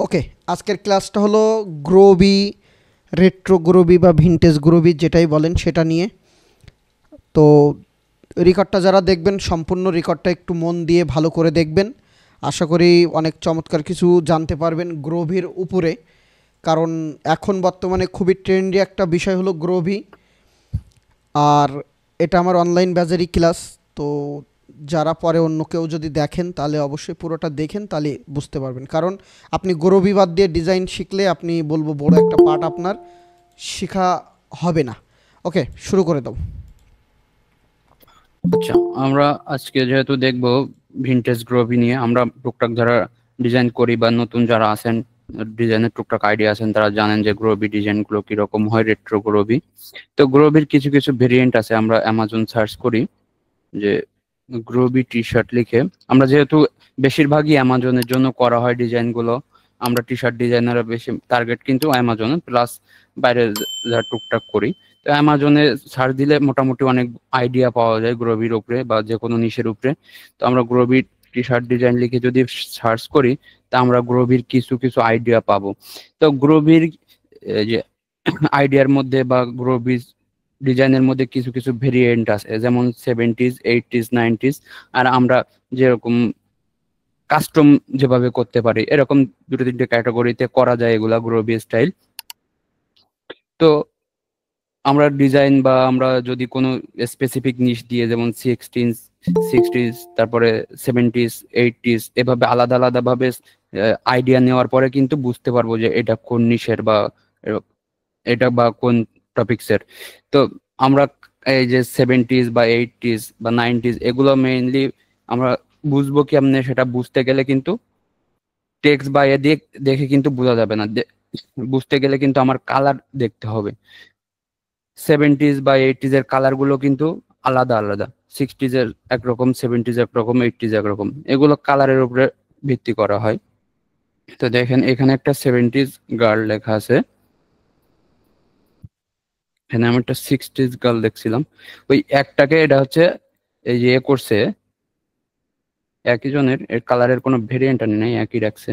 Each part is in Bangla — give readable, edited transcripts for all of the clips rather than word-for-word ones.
ওকে, আজকের ক্লাসটা হলো গ্রোবি, রেট্রো গ্রোবি বা ভিনটেজ গ্রোবি যেটাই বলেন সেটা নিয়ে। তো রেকর্ডটা যারা দেখবেন সম্পূর্ণ রেকর্ডটা একটু মন দিয়ে ভালো করে দেখবেন। আশা করি অনেক চমৎকার কিছু জানতে পারবেন গ্রোভির উপরে, কারণ এখন বর্তমানে খুবই ট্রেন্ডি একটা বিষয় হলো গ্রোভি। আর এটা আমার অনলাইন ব্যাচেরই ক্লাস। তো যারা পরে অন্য কেউ যদি দেখেন তাহলে অবশ্যই পুরোটা দেখেন, তাহলে বুঝতে পারবেন। কারণ আপনি গ্রোভি বাদ দিয়ে ডিজাইন শিখলে আপনি বলবো বড় একটা পার্ট আপনার শেখা হবে না। ওকে, শুরু করে দাও। আচ্ছা, আমরা আজকে যেহেতু দেখবো ভিনটেজ গ্রোভি নিয়ে, আমরা টুকটাক যারা ডিজাইন করি বা নতুন যারা আছেন ডিজাইনের টুকটাক আইডিয়া আছেন, তারা জানেন যে গ্রোভি ডিজাইন গুলো কিরকম হয়, রেট্রো গ্রোভি। তো গ্রোভির কিছু কিছু ভেরিয়েন্ট আছে। আমরা অ্যামাজন সার্চ করি যে গ্রোভি টি শার্ট লিখে, আমরা যেহেতু বেশিরভাগই অ্যামাজনের জন্য করা হয় ডিজাইন গুলো, আমরা টি শার্ট ডিজাইনার বেশি টার্গেট কিন্তু অ্যামাজনে, প্লাস বাইরে যা টুকটাক করি। তো অ্যামাজনে সার্চ দিলে মোটামুটি অনেক আইডিয়া পাওয়া যায় গ্রোভির উপরে বা যে কোনো নিশের উপরে। তো আমরা গ্রোভির টি শার্ট ডিজাইন লিখে যদি সার্চ করি, তা আমরা গ্রোভির কিছু কিছু আইডিয়া পাবো। তো গ্রোভির যে আইডিয়ার মধ্যে বা গ্রোভির ডিজাইনের মধ্যে কিছু কিছু ভেরিয়েন্ট আছে, যেমন 70s, 80s, 90s। আর আমরা যেরকম কাস্টম যেভাবে করতে পারি, এরকম দুটো তিনটে ক্যাটাগরিতে করা যায় এগুলা গ্রোভি স্টাইল। তো আমরা ডিজাইন বা আমরা যদি কোনো স্পেসিফিক নিশ দিয়ে, যেমন সিক্সটিজ, তারপরে 70s, 80s, এভাবে আলাদা আলাদা ভাবে আইডিয়া নেওয়ার পরে কিন্তু বুঝতে পারবো যে এটা কোন নিশের বা এটা বা কোন টপিক্সের। তো আমরা এই যে 70s বা 80s বা 90s এগুলো মেইনলি আমরা বুঝবো কেমনে, সেটা বুঝতে গেলে কিন্তু টেক্সট বা এ দিয়ে দেখে কিন্তু বোঝা যাবে না। বুঝতে গেলে কিন্তু আমার কালার দেখতে হবে। 70s বা 80s এর কালার গুলো কিন্তু আলাদা আলাদা। 60s এর একরকম, 70s একরকম, 80s একরকম, এগুলো কালারের উপরে ভিত্তি করা হয়। তো দেখেন এখানে একটা 70s গার্ল লেখা আছে, এখানে আমি একটা 60s গার্ল দেখছিলাম। ওই একটাকে এটা হচ্ছে এই যে করছে একই জনের, এর কালারের কোনো ভেরিয়েন্ট আনি নাই, একই রাখছে,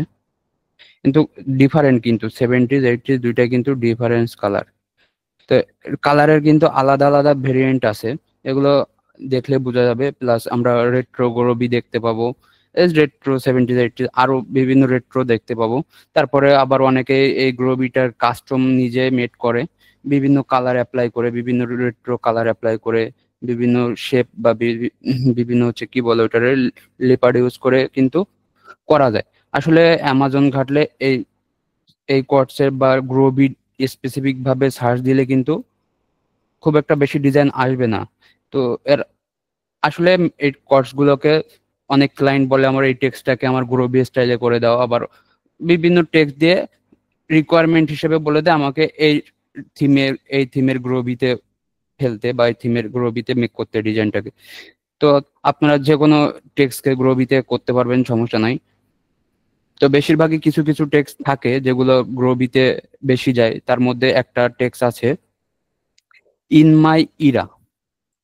কিন্তু ডিফারেন্ট। কিন্তু 70s 80s দুইটাই কিন্তু ডিফারেন্স কালার। তো কালারের কিন্তু আলাদা আলাদা ভেরিয়েন্ট আছে, এগুলো দেখলে বোঝা যাবে। প্লাস আমরা রেট্রো গ্রোভি দেখতে পাবো, রেট্রো 70s 80s, আরো বিভিন্ন রেট্রো দেখতে পাবো। তারপরে আবার অনেকে এই গ্রোভিটার কাস্টম নিজে মেড করে, বিভিন্ন কালার অ্যাপ্লাই করে, বিভিন্ন রেট্রো কালার অ্যাপ্লাই করে, বিভিন্ন শেপ বা বিভিন্ন হচ্ছে কি বলে ওটারে লেপার ইউজ করে কিন্তু করা যায়। আসলে অ্যামাজন ঘাটলে এই এই কোয়ার্টসের বা গ্রোভি স্পেসিফিক ভাবে সার্চ দিলে কিন্তু খুব একটা বেশি ডিজাইন আসবে না। তো এর আসলে এই কোর্স গুলোকে অনেক ক্লায়েন্ট বলে আমার এই টেক্সটটাকে আমার গ্রোভি স্টাইলে করে দাও, আবার বিভিন্ন টেক্সট দিয়ে রিকোয়ারমেন্ট হিসেবে বলে দেয় আমাকে এই থিমের গ্রোভিতে ফেলতে বা এই থিমের গ্রোভিতে মেক করতে ডিজাইনটাকে। তো আপনারা যে কোনো টেক্সটকে গ্রোভিতে করতে পারবেন, সমস্যা নাই। তো বেশিরভাগই কিছু কিছু টেক্সট থাকে যেগুলো গ্রোভিতে বেশি যায়। তার মধ্যে একটা টেক্সট আছে in my Ira.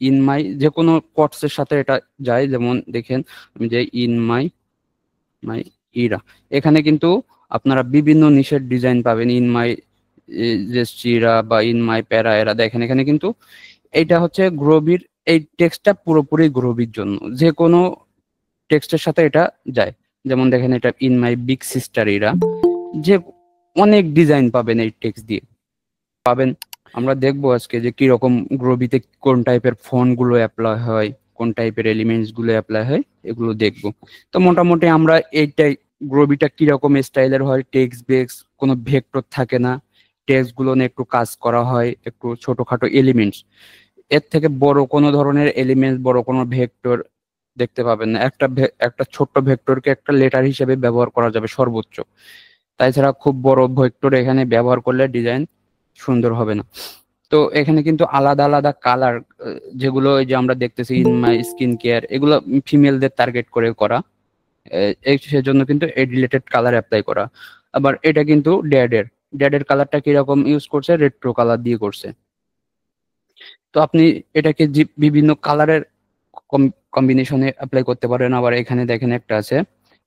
In my যে কোনো কোটস এর সাথে এটা যায়, যেমন দেখেন আমি যে ইন মাই মাই ইরা, এখানে কিন্তু আপনারা বিভিন্ন নিশের ডিজাইন পাবেন। ইন মাই যে চিরা বা ইন মাই প্যারা, এরা দেখেন এখানে কিন্তু এইটা হচ্ছে গ্রোভির, এই টেক্সটটা পুরোপুরি গ্রোভির জন্য, যে কোনো টেক্সটের সাথে এটা যায়। যেমন দেখেন এটা in my big sister Ira, যে অনেক ডিজাইন পাবেন এই টেক্সট দিয়ে পাবেন। আমরা দেখবো আজকে যে কিরকম গ্রোভিতে কোন টাইপের ফন্ট গুলো অ্যাপ্লাই হয়, কোন টাইপের এলিমেন্টস গুলো অ্যাপ্লাই হয়, এগুলো দেখবো। তো মোটামুটি আমরা এইটাই, গ্রোভিটা কিরকম স্টাইলের হয়, টেক্সট বেক্স কোনো ভেক্টর থাকে না, টেক্সট গুলো নিয়ে একটু কাজ করা হয়, একটু ছোটখাটো এলিমেন্টস। এর থেকে বড় কোনো ধরনের এলিমেন্টস, বড় কোনো ভেক্টর দেখতে পাবেন না। একটা ছোট্ট ভেক্টরকে একটা লেটার হিসেবে ব্যবহার করা যাবে সর্বোচ্চ। তাছাড়া খুব বড় ভেক্টর এখানে ব্যবহার করলে ডিজাইন সুন্দর হবে না। তো এখানে কিন্তু আলাদা আলাদা কালার, যেগুলো ওই যে আমরা দেখতেছি ইন মাই স্কিন কেয়ার, এগুলো ফিমেলদের টার্গেট করে করা, সেজন্য কিন্তু এই রিলেটেড কালার অ্যাপ্লাই করা। আবার এটা কিন্তু ড্যাডের কালারটা কিরকম ইউজ করছে, রেট্রো কালার দিয়ে করছে। তো আপনি এটাকে বিভিন্ন কালারের কম্বিনেশনে অ্যাপ্লাই করতে পারেন। আবার এখানে দেখেন একটা আছে,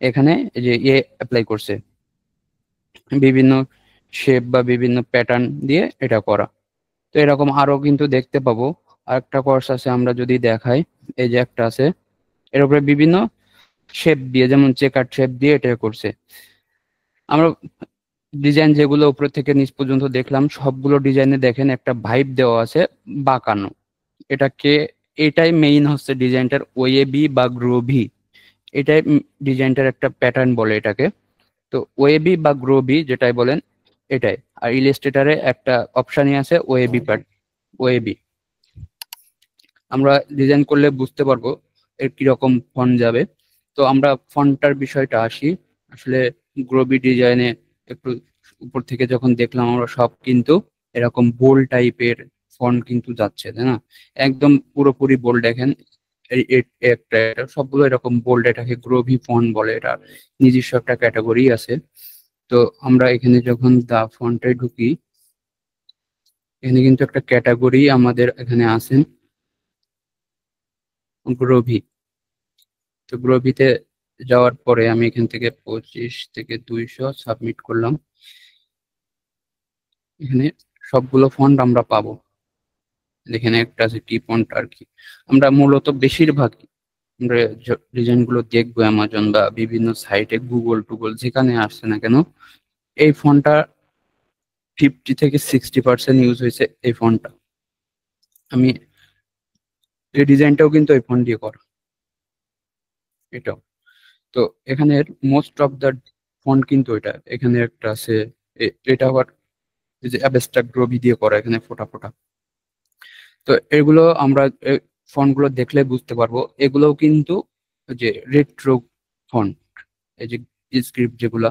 এখানে যে অ্যাপ্লাই করছে, বিভিন্ন শেপ বা বিভিন্ন প্যাটার্ন দিয়ে এটা করা। তো এরকম আরো কিন্তু দেখতে পাবো। আরেকটা কোর্স আছে, আমরা যদি দেখাই, এই যে একটা আছে, এর উপরে বিভিন্ন শেপ দিয়ে, যেমন চেকার শেপ দিয়ে এটা করছে। আমরা ডিজাইন যেগুলো উপর থেকে নিচ পর্যন্ত দেখলাম, সবগুলো ডিজাইনে দেখেন একটা ভাইব দেওয়া আছে বাঁকানো। এটাকে, এটাই মেইন হচ্ছে ডিজাইনটার ওয়েবি বা গ্রোভি। এটাই ডিজাইনটার একটা প্যাটার্ন বলে এটাকে। তো ওয়েবি বা গ্রোভি যেটাই বলেন এটাই। আর ইলাস্ট্রেটরে একটা অপশনই আছে ওয়েবি প্যাট, ওয়েবি। আমরা ডিজাইন করলে বুঝতে পারবো এর কিরকম ফন্ট যাবে। তো আমরা ফন্টটার বিষয়টা আসি। আসলে গ্রোভি ডিজাইনে একটু উপর থেকে যখন দেখলাম, আমরা সব কিন্তু এরকম বোল্ড টাইপের ফন্ট কিন্তু যাচ্ছে, তাই না? একদম পুরোপুরি বোল্ড। দেখেন একটা সবগুলো এরকম বোল্ড, এটাকে গ্রোভি ফন্ট বলে। এটা নিজস্ব একটা ক্যাটাগরি আছে। তো আমরা এখানে যখন দা ফন্টে ঢুকি, এখানে কিন্তু একটা ক্যাটাগরি আমাদের এখানে আছে, গ্রোভি। তো গ্রোভিতে যাওয়ার পরে আমি এখান থেকে 25 থেকে 200 সাবমিট করলাম। এখানে সবগুলো ফন্ট আমরা পাবো। এখানে একটা আছে টি ফন্ট আর কি। আমরা মূলত বেশিরভাগ আমরা ডিজাইন গুলো দেখবো অ্যামাজন বা বিভিন্ন সাইটে, গুগল টুগল যেখানে আসছে না কেন, এই ফন্টটা 50 থেকে 60% ইউজ হয়েছে এই ফন্টটা। আমি এই ডিজাইনটাও কিন্তু এই ফন্ট দিয়ে করা, এটাও। তো এখানে মোস্ট অফ দ্য ফন্ট কিন্তু এটা। এখানে একটা আছে, এটা আবার এই যে অ্যাবস্ট্রাক্ট গ্রোভি দিয়ে করা, এখানে ফোটা ফোটা। তো এগুলো আমরা ফন্ট গুলো দেখলে বুঝতে পারবো, এগুলোও কিন্তু যে রেট্রো ফন্ট। এই যে স্ক্রিপ্ট যেগুলা,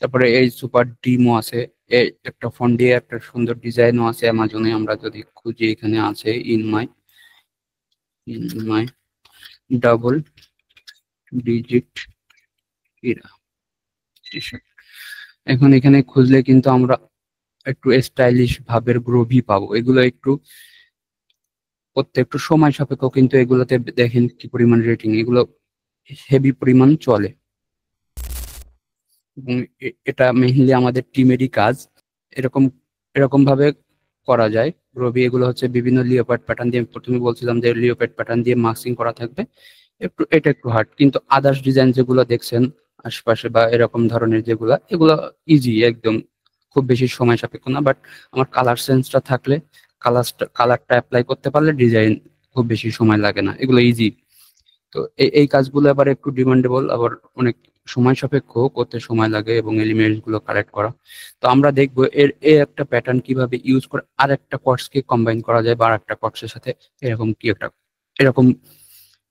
তারপরে এই সুপার ডিমও আছে। এই একটা ফন্ট দিয়ে একটা সুন্দর ডিজাইনও আছে অ্যামাজনে। আমরা যদি খুঁজি, এখানে আছে ইন মাই ডাবল ডিজিট এরা টি-শার্ট। এখন এখানে খুঁজলে কিন্তু আমরা একটু স্টাইলিশ ভাবের গ্রোভি পাবো। এগুলো একটু করতে একটু সময় সাপেক্ষ, কিন্তু এগুলোতে দেখেন কি পরিমাণ রেটিং, এগুলো হেভি পরিমাণ চলে। এবং এটা মেইনলি আমাদের টিমেরই কাজ। এরকম এরকম ভাবে করা যায় গ্রোভি। এগুলো হচ্ছে বিভিন্ন লিওপ্যাড প্যাটার্ন দিয়ে, প্রথমে বলছিলাম যে লিওপ্যাড প্যাটার্ন দিয়ে মার্কিং করা থাকবে। এটা একটু হার্ড, কিন্তু আদার্স ডিজাইন যেগুলো দেখছেন আশপাশে বা এরকম ধরনের যেগুলা, এগুলো ইজি একদম, খুব বেশি সময় সাপেক্ষ না। বাট আমার কালার সেন্সটা থাকলে, কালারটা অ্যাপ্লাই করতে পারলে ডিজাইন খুব বেশি সময় লাগে না, এগুলো ইজি। তো এই কাজগুলো আবার একটু ডিমান্ডেবল, আবার অনেক সময় সাপেক্ষ, করতে সময় লাগে এবং এলিমেন্টস গুলো কালেক্ট করা। তো আমরা দেখবো এর একটা প্যাটার্ন কিভাবে ইউজ করে আর একটা কোর্সকে কম্বাইন করা যায়, বা আর একটা কোর্সের সাথে এরকম কি একটা এরকম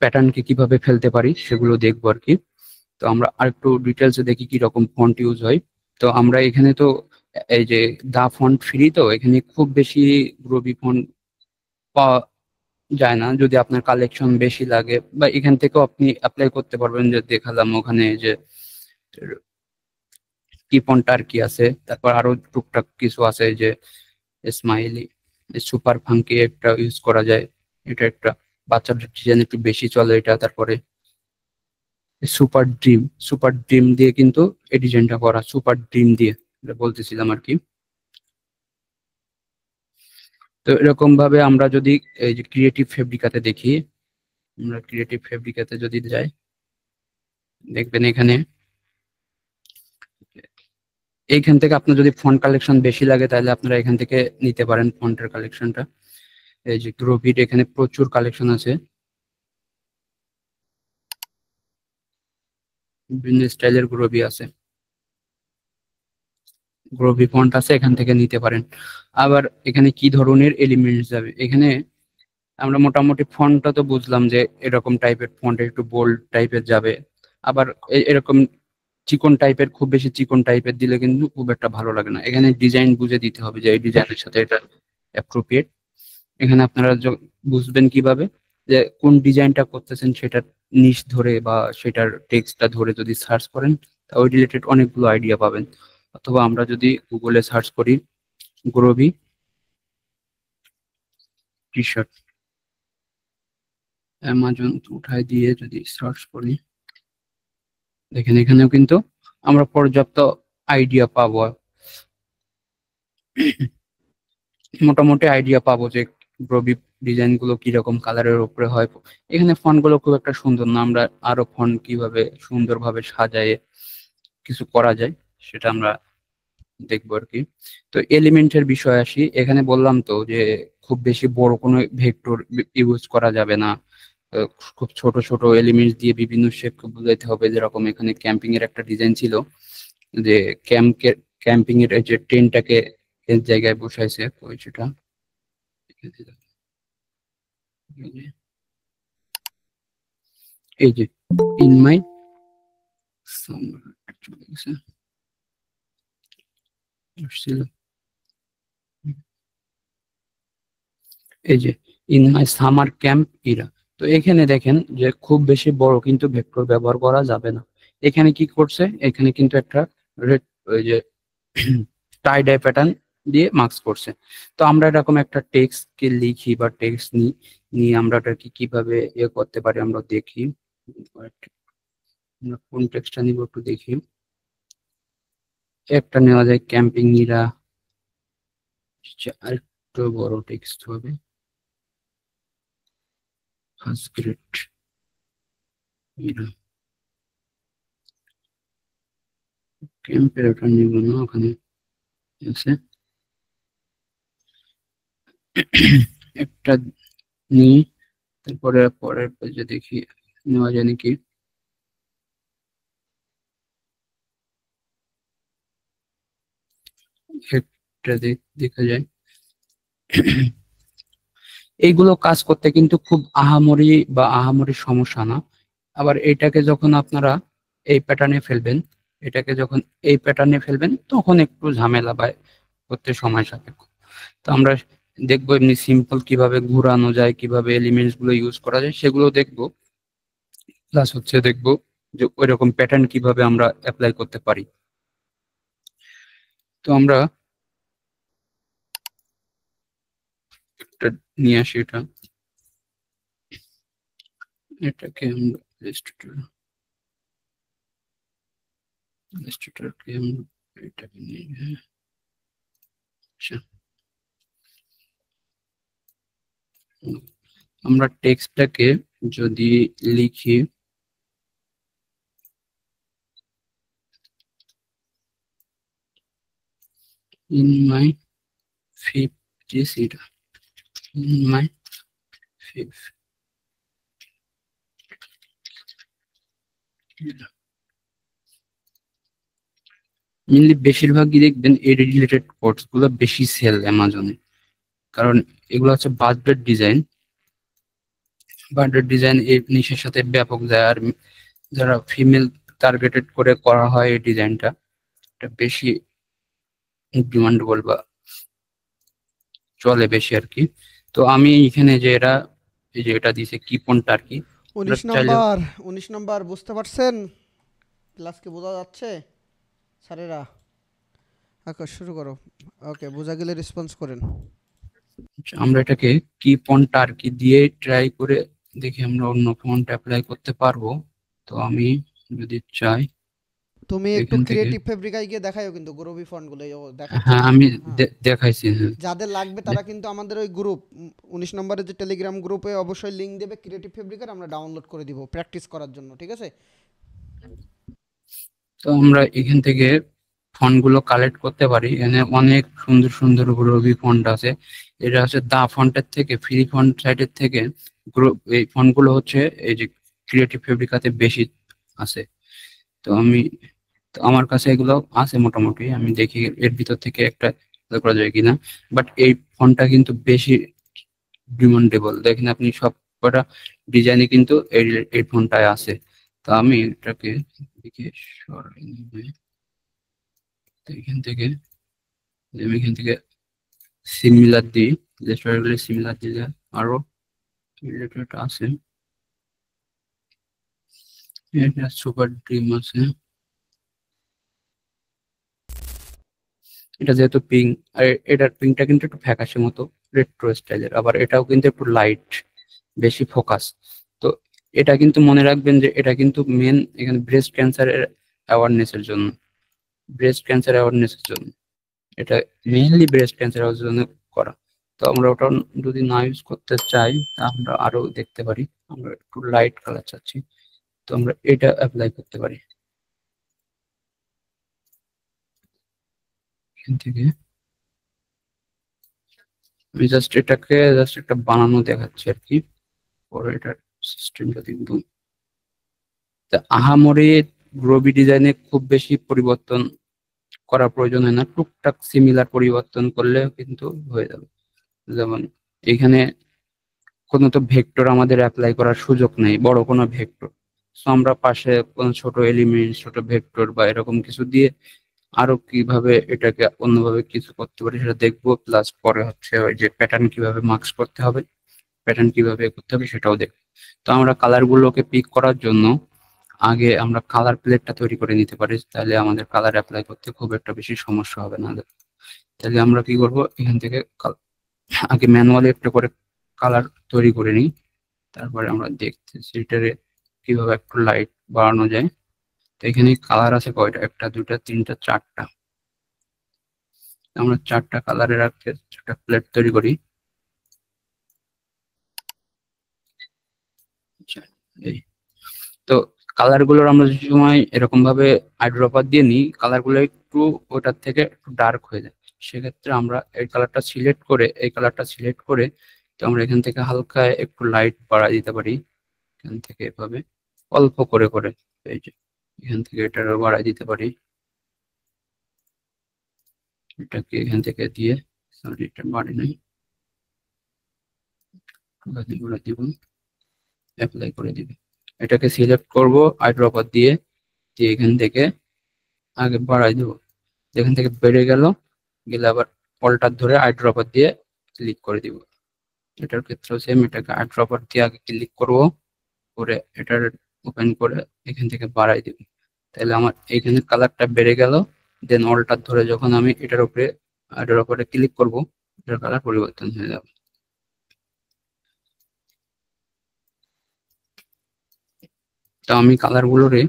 প্যাটার্নকে কিভাবে ফেলতে পারি, সেগুলো দেখবো আর কি। তো আমরা আর একটু ডিটেলসে দেখি কি রকম ফন্ট ইউজ হয়। তো আমরা এখানে তো এই যে দা ফন্ট ফ্রি, তো এখানে খুব বেশি গ্রোভি ফন্ট পাওয়া যায় না। যদি আপনার কালেকশন বেশি লাগে, বা এখান থেকেও আপনি অ্যাপ্লাই করতে পারবেন, যে দেখালাম ওখানে যে কি ফন্ট আর কি আছে। তারপর আরো টুকটাক কিছু আছে, যে স্মাইলি, সুপার ফাঙ্কি একটা ইউজ করা যায়। এটা একটা বাচ্চাদের ডিজাইন একটু বেশি চলে এটা। তারপরে সুপার ড্রিম দিয়ে কিন্তু এই ডিজাইনটা করা, সুপার ড্রিম দিয়ে এটা বলতেছিলাম আর কি। তো এরকম ভাবে আমরা যদি এই যে ক্রিয়েটিভ ফেব্রিকাতে দেখি, আমরা ক্রিয়েটিভ ফেব্রিকাতে যদি যাই, দেখবেন এখানে এইখান থেকে আপনার যদি ফন্ট কালেকশন বেশি লাগে, তাহলে আপনারা এখান থেকে নিতে পারেন ফন্টের কালেকশনটা। এই যে গ্রোভিড, এখানে প্রচুর কালেকশন আছে, বিভিন্ন স্টাইলের গ্রোভি আছে, গ্রোভি ফন্ট আছে, এখান থেকে নিতে পারেন। আবার এখানে কি ধরনের এলিমেন্টস যাবে, এখানে আমরা মোটামুটি ফন্টটা তো বুঝলাম যে এরকম টাইপের ফন্ট একটু বোল্ড টাইপের যাবে। আবার এরকম চিকন টাইপের, খুব বেশি চিকন টাইপের দিলে কিন্তু খুব একটা ভালো লাগে না। এখানে ডিজাইন বুঝে দিতে হবে যে এই ডিজাইনের সাথে এটা অ্যাপ্রোপ্রিয়েট। এখানে আপনারা বুঝবেন কিভাবে যে কোন ডিজাইনটা করতেছেন, সেটার নিশ ধরে বা সেটার টেক্সটটা ধরে যদি সার্চ করেন, তা ওই রিলেটেড অনেকগুলো আইডিয়া পাবেন। অথবা আমরা যদি গুগলে সার্চ করি গ্রোভি টি শার্ট, অ্যামাজন উঠায় দিয়ে যদি সার্চ করি, দেখেন এখানেও কিন্তু আমরা পর্যাপ্ত আইডিয়া পাবো। মোটামুটি আইডিয়া পাবো যে গ্রোবি ডিজাইন গুলো কিরকম কালারের উপরে হয়। এখানে ফন্ট গুলো খুব একটা সুন্দর না, আমরা আরো ফন্ট কিভাবে সুন্দরভাবে সাজায়ে কিছু করা যায় সেটা আমরা দেখবো আর কি। তো এলিমেন্টের বিষয়ে আসি। এখানে বললাম তো যে খুব বেশি বড় কোনো ভেক্টর ইউজ করা যাবে না। খুব ছোট ছোট এলিমেন্টস দিয়ে বিভিন্ন শেপ বোঝাইতে হবে। যেরকম এখানে ক্যাম্পিং এর একটা ডিজাইন ছিল, যে ক্যাম্পিং এর এই যে টেন্টটাকে এর জায়গায় বসাইছে, ওই সেটা এই যে ইন মাই এই যে in my summer camp Ira. তো এখানে দেখেন যে খুব বেশি বড় কিন্তু ভেক্টর ব্যবহার করা যাবে না। এখানে কি করছে, এখানে কিন্তু একটা রেড ওই যে টাই ডাই প্যাটার্ন দিয়ে মার্কস করছে। তো আমরা এরকম একটা টেক্সট কে লিখি বা টেক্সট নিয়ে আমরা এটাকে কিভাবে করতে পারি আমরা দেখি। আমরা কোন টেক্সটটা নিব একটু দেখি। একটা নেওয়া যায় ক্যাম্পিং ইরা, আরেকটু বড় টেক্সট হবে ফার্স্ট গ্রেড ইরা। ক্যাম্পের ওটা নিব না, ওখানে আছে একটা নিই। তারপরে পরের পেজে দেখি নেওয়া যায় নাকি। একটা দেখা যায়। এইগুলো কাজ করতে কিন্তু খুব আহামরি সমস্যা না। আবার এইটাকে যখন আপনারা এই প্যাটার্নে ফেলবেন, এটাকে যখন এই প্যাটার্নে ফেলবেন তখন একটু ঝামেলা বা করতে সময় সাপেক্ষ। তো আমরা দেখবো এমনি সিম্পল কিভাবে ঘোরানো যায়, কিভাবে এলিমেন্টস গুলো ইউজ করা যায় সেগুলো দেখবো। প্লাস হচ্ছে দেখবো যে ওইরকম প্যাটার্ন কিভাবে আমরা অ্যাপ্লাই করতে পারি। তো আমরা একটা নিয়ে আসি, এটাকে আমরা ইলাস্ট্রেটরকে আমরা এটাকে নিয়ে আচ্ছা, আমরা টেক্সটটাকে যদি লিখি ইন মাই ফিফথ সিটা, ইন মাই ফিফথ মেনলি বেশিরভাগই দেখবেন এই রিলেটেড কোডস গুলো বেশি সেল অ্যামাজনে, কারণ এগুলো হচ্ছে বার্থডে ডিজাইন এই নিশের সাথে ব্যাপক যায়। আর যারা ফিমেল টার্গেটেড করে করা হয় এই ডিজাইনটা, এটা বেশি ডিমান্ডেবল বা চলে বেশি আর কি। তো আমি এখানে যে এই যে এটা দিছে কিপনটা আর কি, 19 চাইলে নাম্বার 19 নাম্বার বুঝতে পারছেন? ক্লাস কি বোঝা যাচ্ছে স্যারেরা? ওকে শুরু করো। ওকে বোঝা গেলে রেসপন্স করেন। আমরা এটাকে কিপনটা আর কি দিয়ে ট্রাই করে দেখি আমরা অন্য ফন্ট অ্যাপ্লাই করতে পারবো। তো আমি যদি চাই তুমি একটু এখান থেকে, ক্রিয়েটিভ ফেব্রিকায় গিয়ে দেখাইও কিন্তু গ্রোবি ফন্টগুলো দেখাচ্ছ হ্যাঁ না? আমি হ্যাঁ, দেখাইছি, হ্যাঁ যাদের লাগবে তারা কিন্তু আমাদের ওই গ্রুপ 19 নম্বরের যে টেলিগ্রাম গ্রুপে অবশ্যই লিংক দেবে ক্রিয়েটিভ ফেব্রিকার, আমরা ডাউনলোড করে দিব প্র্যাকটিস করার জন্য, ঠিক আছে? তো আমরা এখান থেকে ফন্ট গুলো কালেক্ট করতে পারি। এখানে অনেক সুন্দর সুন্দর গ্রোবি ফন্ট আছে। এটা হচ্ছে দা ফন্টের থেকে, ফ্রি ফন্ট সাইটের থেকে এই ফন্ট গুলো হচ্ছে এই যে ক্রিয়েটিভ ফেব্রিকাতে বেশি আছে। তো আমার কাছে এগুলো আছে মোটামুটি, আমি দেখি এর ভিতর থেকে একটা করা যায় কিনা। বাট এই ফন্টটা কিন্তু বেশি ডিমান্ডেবল, দেখেন আপনি সব কটা ডিজাইনে কিন্তু এই ফন্টটায় আছে। তো আমি এটাকে দেখে সরাই নিয়ে এখান থেকে, আমি এখান থেকে সিমিলার দিই, যে সরাসরি সিমিলার দিলে আরো রিলেটেড আছে। এটা সুপার ড্রিম আছে, এটা যেহেতু পিঙ্ক, আর এটার পিঙ্কটা কিন্তু একটু ফ্যাকাশে মতো রেট্রো স্টাইলের, আবার এটাও কিন্তু একটু লাইট, বেশি ফোকাস। তো এটা কিন্তু মনে রাখবেন যে এটা কিন্তু মেন এখানে ব্রেস্ট ক্যান্সারের অ্যাওয়ারনেসের জন্য, ব্রেস্ট ক্যান্সার অ্যাওয়ারনেসের জন্য। এটা মেইনলি ব্রেস্ট ক্যান্সারের জন্য করা। তো আমরা ওটা যদি না ইউজ করতে চাই তা আমরা আরো দেখতে পারি, আমরা একটু লাইট কালার চাচ্ছি, তো আমরা এটা অ্যাপ্লাই করতে পারি। এখান থেকে আমি জাস্ট এটাকে জাস্ট একটা বানানো দেখাচ্ছি আর কি, পরে এটার সিস্টেমটা দেখব। আহামরি গ্রোবি ডিজাইনে খুব বেশি পরিবর্তন করার প্রয়োজন হয় না, টুকটাক সিমিলার পরিবর্তন করলে কিন্তু হয়ে যাবে। যেমন এখানে কোনো তো ভেক্টর আমাদের অ্যাপ্লাই করার সুযোগ নেই, বড় কোনো ভেক্টর। সো আমরা পাশে কোনো ছোট এলিমেন্ট, ছোট ভেক্টর বা এরকম কিছু দিয়ে আরো কিভাবে এটাকে অন্যভাবে কিছু করতে পারি সেটা দেখবো। প্লাস পরে হচ্ছে ওই যে প্যাটার্ন কিভাবে মার্কস করতে হবে, প্যাটার্ন কিভাবে করতে হবে সেটাও দেখবো। তো আমরা কালার গুলোকে পিক করার জন্য আগে আমরা কালার প্লেটটা তৈরি করে নিতে পারি, তাহলে আমাদের কালার অ্যাপ্লাই করতে খুব একটা বেশি সমস্যা হবে না। তাহলে আমরা কি করব, এখান থেকে আগে ম্যানুয়ালি একটা করে কালার তৈরি করে নিই, তারপরে আমরা দেখতেছি এটারে কিভাবে একটু লাইট বাড়ানো যায়। তো এখানে কালার আছে কয়টা, একটা দুইটা তিনটা চারটা, আমরা চারটা কালারের একটা প্লেট তৈরি করি। আচ্ছা, এই তো কালার গুলোর আমরা যে সময় এরকম ভাবে আইড্রপার দিয়ে নিই, কালার গুলো একটু ওটার থেকে একটু ডার্ক হয়ে যায়। সেক্ষেত্রে আমরা এই কালারটা সিলেক্ট করে, এই কালারটা সিলেক্ট করে তো আমরা এখান থেকে হালকা একটু লাইট বাড়া দিতে পারি, এখান থেকে এভাবে অল্প করে করে, এই যে এখান থেকে এটারও বাড়াই দিতে পারি, এটাকে এখান থেকে দিয়ে, সরি এটা বাড়ি নাই, দিব, অ্যাপ্লাই করে দিবে। এটাকে সিলেক্ট করব আইড্রপার দিয়ে, দিয়ে এখান থেকে আগে বাড়াই দেবো, যেখান থেকে বেড়ে গেল, গেলে আবার অল্টার ধরে আইড্রপার দিয়ে ক্লিক করে দিব। এটার ক্ষেত্রেও সেম, এটাকে আইড্রপার দিয়ে আগে ক্লিক করব, করে এটার ওপেন করে এখান থেকে বাড়াই দিব, তাহলে আমার এইখানে কালারটা বেড়ে গেল। দেন অল্টার ধরে যখন আমি এটার উপরে ক্লিক করব, এটার কালার পরিবর্তন হয়ে যাবে। তো আমি কালার গুলোরে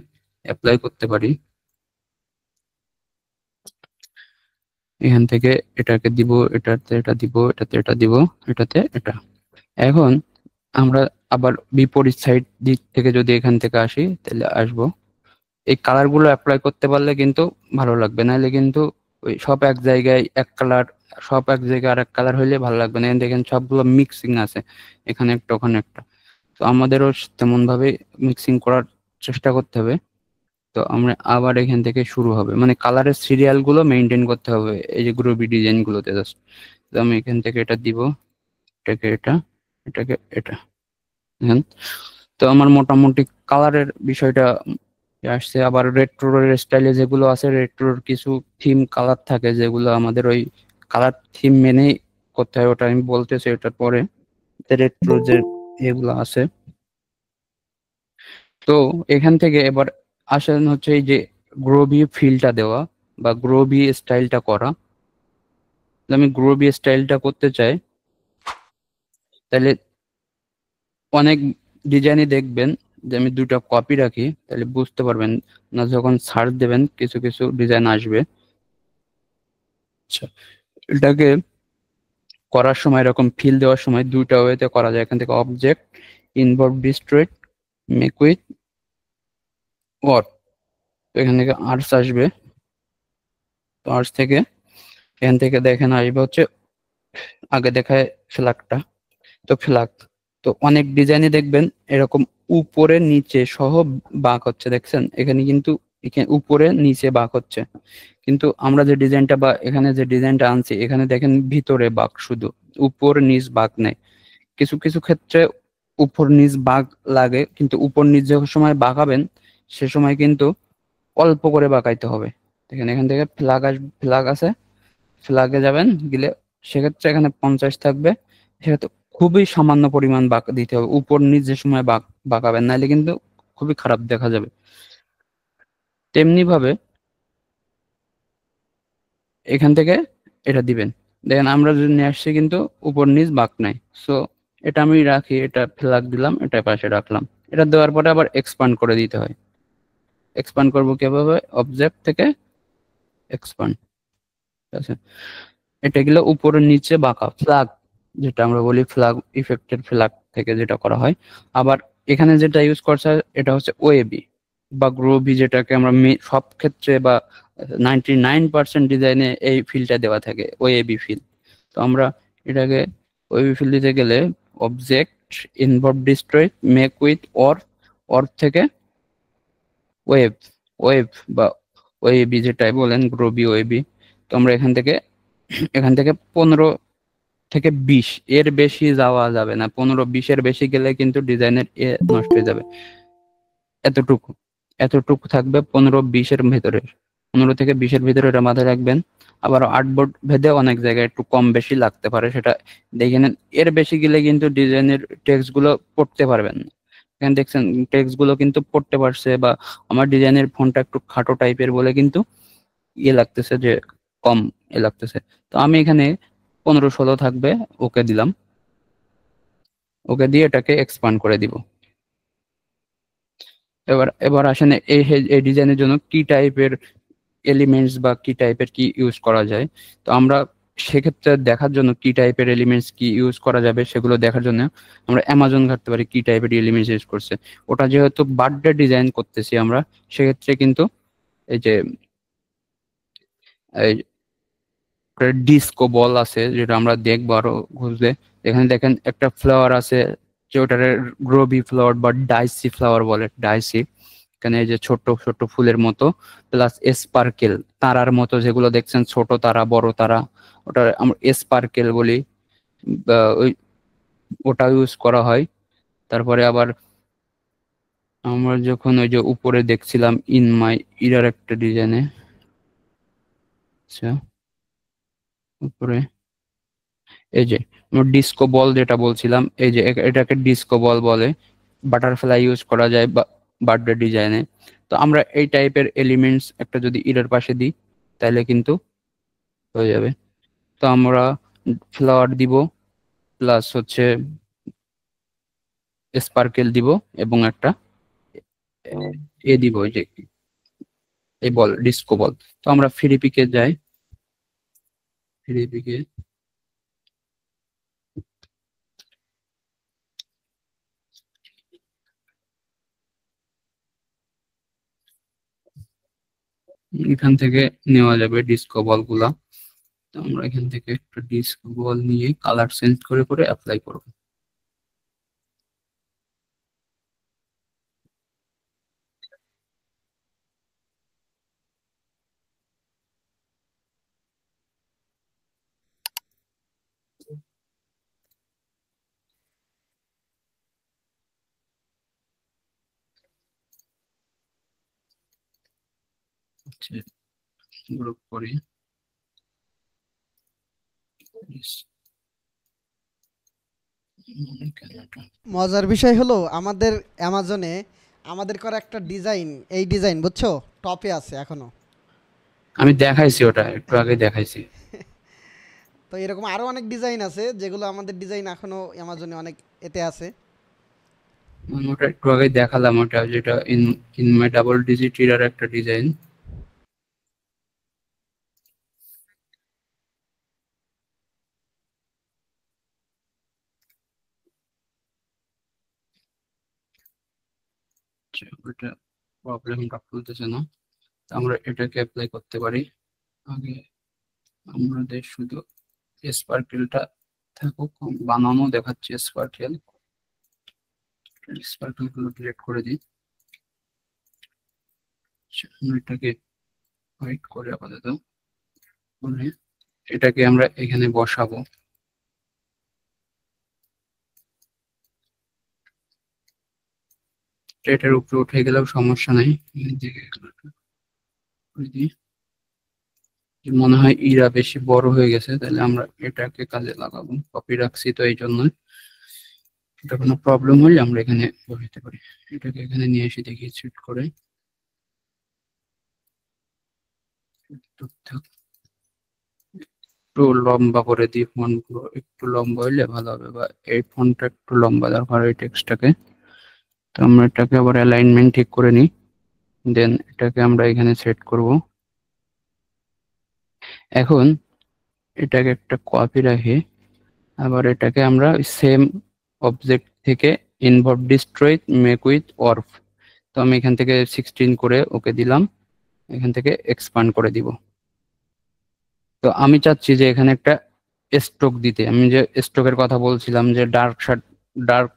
অ্যাপ্লাই করতে পারি, এখান থেকে এটাকে দিব, এটাতে এটা দিব, এটাতে এটা দিব, এটাতে এটা। এখন আমরা আবার বিপরীত সাইড দিক থেকে যদি এখান থেকে আসি তাহলে আসবো, এই কালার গুলো অ্যাপ্লাই করতে পারলে কিন্তু ভালো লাগবে, নাহলে কিন্তু ওই সব এক জায়গায় এক কালার, সব এক জায়গায় আর এক কালার হইলে ভালো লাগবে না। দেখেন সবগুলো মিক্সিং আছে, এখানে একটা ওখানে একটা, তো আমাদেরও তেমন ভাবে মিক্সিং করার চেষ্টা করতে হবে। তো আমরা আবার এখান থেকে শুরু হবে, মানে কালারের সিরিয়াল গুলো মেনটেন করতে হবে এই যে গ্রুপি ডিজাইন গুলোতে জাস্ট। তো আমি এখান থেকে এটা দিব, এটাকে এটা, এটাকে এটা, দেখেন। তো আমার মোটামুটি কালারের বিষয়টা আসছে। আবার রেট্রোর স্টাইলে যেগুলো আছে, রেট্রোর কিছু থিম কালার থাকে যেগুলো আমাদের ওই কালার থিম মেনেই করতে হয়, ওটা আমি বলতেছি এটার পরে। রেট্রো যে এগুলো আছে, তো এখান থেকে এবার আসেন হচ্ছে এই যে গ্রোভি ফিলটা দেওয়া বা গ্রোভি স্টাইলটা করা। আমি গ্রোভি স্টাইলটা করতে চাই, তাহলে অনেক ডিজাইনই দেখবেন যে আমি দুটো কপি রাখি, তাহলে বুঝতে পারবেন না, যখন সার্চ দেবেন কিছু কিছু ডিজাইন আসবে। আচ্ছা, এটাকে করার সময়, এরকম ফিল দেওয়ার সময় দুইটা ওয়েতে করা যায়। এখান থেকে object, involve, destroyed, make with, what. তো এখান থেকে আর্টস আসবে, তো আর্টস থেকে এখান থেকে দেখেন আসবে হচ্ছে, আগে দেখায় ফ্ল্যাগটা, তো ফ্ল্যাগ, তো অনেক ডিজাইনে দেখবেন এরকম উপরে নিচে সহ বাঁক হচ্ছে, দেখছেন এখানে কিন্তু এখানে উপরে নিচে বাঁক হচ্ছে। কিন্তু আমরা যে ডিজাইনটা বা এখানে যে ডিজাইনটা আনছি, এখানে দেখেন ভিতরে বাঁক, শুধু উপর নিচ বাঁক নেই। কিছু কিছু ক্ষেত্রে উপর নিচ বাঁক লাগে, কিন্তু উপর নিচ যে সময় বাঁকাবেন সে সময় কিন্তু অল্প করে বাঁকাইতে হবে। দেখেন এখান থেকে ফ্ল্যাগ আছে, ফ্ল্যাগে যাবেন, গেলে সেক্ষেত্রে এখানে 50 থাকবে, সেক্ষেত্রে খুবই সামান্য পরিমাণ বাঁক দিতে হবে, উপর নিচ যে সময় বাঁকাবেন, নাহলে কিন্তু খুবই খারাপ দেখা যাবে। তেমনি ভাবে এখান থেকে এটা দিবেন, দেখেন আমরা যদি নিয়ে আসছি কিন্তু উপর নিচ বাঁক নাই। সো এটা আমি রাখি, এটা ফ্ল্যাগ দিলাম, এটা পাশে রাখলাম। এটা দেওয়ার পরে আবার এক্সপান্ড করে দিতে হয়। এক্সপান্ড করবো কিভাবে, অবজেক্ট থেকে এক্সপান্ড, আছে। এটা গেলে উপরে নিচে বাঁকা ফ্ল্যাগ, যেটা আমরা বলি ফ্ল্যাগ ইফেক্টের ফ্ল্যাগ থেকে যেটা করা হয়। আবার এখানে যেটা ইউজ করছে এটা হচ্ছে ওএবি বা গ্রোবি, যেটাকে আমরা সব ক্ষেত্রে বা 99% ডিজাইনে এই ফিলটা দেওয়া থাকে, ওএবি ফিল। তো আমরা এটাকে ওএবি ফিল দিতে গেলে object involve destroy make with or থেকে ওয়েব, ওয়েব বা ওয়েবি যেটাই বলেন, গ্রোবি ওয়েবি। তো আমরা এখান থেকে 15 থেকে 20 এর বেশি যাওয়া যাবে না। 15-20 এর বেশি গেলে কিন্তু ডিজাইনের নষ্ট হয়ে যাবে। এতটুকু এতটুকু থাকবে 15-20 এর ভেতরে, 15 থেকে 20 এর ভিতরে, এটা মাথায় রাখবেন। আবার আর্টবোর্ড ভেদে অনেক জায়গায় একটু কম বেশি লাগতে পারে, সেটা দেখে নেন। এর বেশি গেলে কিন্তু ডিজাইনের টেক্সট গুলো পড়তে পারবেন না। এখানে দেখছেন টেক্সট গুলো কিন্তু পড়তে পারছে, বা আমার ডিজাইনের ফন্টটা একটু খাটো টাইপের বলে কিন্তু লাগতেছে যে কম লাগতেছে। তো আমি এখানে 15-16 থাকবে, ওকে দিলাম। ওকে দিয়ে এটাকে এক্সপান্ড করে দিব। এবার এবার আসেন এই ডিজাইনের জন্য কি টাইপের এলিমেন্টস বা কি টাইপের কি ইউজ করা যায়। তো আমরা সেক্ষেত্রে দেখার জন্য কি টাইপের এলিমেন্টস কি ইউজ করা যাবে সেগুলো দেখার জন্য আমরা অ্যামাজন ঘাটতে পারি কি টাইপের এলিমেন্টস ইউজ করছে। ওটা যেহেতু বার্থডে ডিজাইন করতেছি আমরা, সেক্ষেত্রে কিন্তু এই যে ডিস্কো বল আছে, যেটা আমরা দেখবো আরো খুঁজলে। এখানে দেখেন একটা ফ্লাওয়ার আছে, যে ওটার গ্রোবি ফ্লাওয়ার বা ডাইসি ফ্লাওয়ার বলে, ডাইসি। এখানে এই যে ছোট ছোট ফুলের মতো, প্লাস স্পার্কেল তারার মতো, যেগুলো দেখছেন ছোট তারা বড় তারা, ওটা আমরা স্পার্কেল বলি, বা ওটা ইউজ করা হয়। তারপরে আবার আমরা যখন ওই যে উপরে দেখছিলাম ইন মাই ইরার একটা ডিজাইনে, আচ্ছা উপরে এই যে ডিস্কো বল যেটা বলছিলাম, এই যে এটাকে ডিস্কো বল বলে, বাটারফ্লাই ইউজ করা যায় বার্থডে ডিজাইনে। তো আমরা এই টাইপের এলিমেন্টস একটা যদি ইরের পাশে দিই তাহলে কিন্তু হয়ে যাবে। তো আমরা ফ্লাওয়ার দিব, প্লাস হচ্ছে স্পার্কেল দিব, এবং একটা দিব, ওই যে এই বল ডিস্কো বল। তো আমরা ফ্রি পিকে যাই, ফ্রি পিকে এখান থেকে নেওয়া যাবে ডিস্কো বল গুলা। তো আমরা এখান থেকে একটা ডিস্কো বল নিয়ে কালার চেঞ্জ করে করে অ্যাপ্লাই করবো। গ্রুপ করি, মজার বিষয় হলো আমাদের অ্যামাজনে আমাদের করা একটা ডিজাইন, এই ডিজাইন বুঝছো, টপে আছে এখনো। আমি দেখাইছি, ওটা একটু আগে দেখাইছি। তো এরকম আরো অনেক ডিজাইন আছে যেগুলো আমাদের ডিজাইন এখনো অ্যামাজনে অনেক এতে আছে। আমি ওটা একটু আগে দেখালাম, ওটা যেটা in in my double digit এর একটা ডিজাইন। ওটা প্রবলেমটা খুলতেছে না। তো আমরা এটাকে অ্যাপ্লাই করতে পারি। আগে আমাদের শুধু স্পার্কেলটা থাকুক, বানানো দেখাচ্ছে স্পার্কেল, স্পার্কেল গুলো ডিলিট করে দিই। আমরা এটাকে হোয়াইট করে আপাতত করে এটাকে আমরা এখানে বসাবো। এটার উপরে উঠে গেলেও সমস্যা নাই। মনে হয় ইরা বেশি বড় হয়ে গেছে, তাহলে আমরা এটাকে কাজে লাগাবো। কপি রাখছি তো এই জন্য, এটা কোনো প্রবলেম হলে আমরা এখানে বসাতে পারি। এটাকে এখানে নিয়ে এসে দেখি সেট করে একটু লম্বা করে দিই। ফন্ট গুলো একটু লম্বা হইলে ভালো হবে, বা এই ফন্টটা একটু লম্বা দরকার এই টেক্সটটাকে। তো আমরা এটাকে আবার অ্যালাইনমেন্ট ঠিক করে নিই, দেন এটাকে আমরা এখানে সেট করব। এখন এটাকে একটা কপি রাখি, আবার এটাকে আমরা সেম অবজেক্ট থেকে ইনভলভ ডিস্ট্রয় মেক উইথ অর্ফ, তো আমি এখান থেকে 16 করে ওকে দিলাম, এখান থেকে এক্সপান্ড করে দিব। তো আমি চাচ্ছি যে এখানে একটা স্ট্রোক দিতে, আমি যে স্ট্রোকের কথা বলছিলাম যে ডার্ক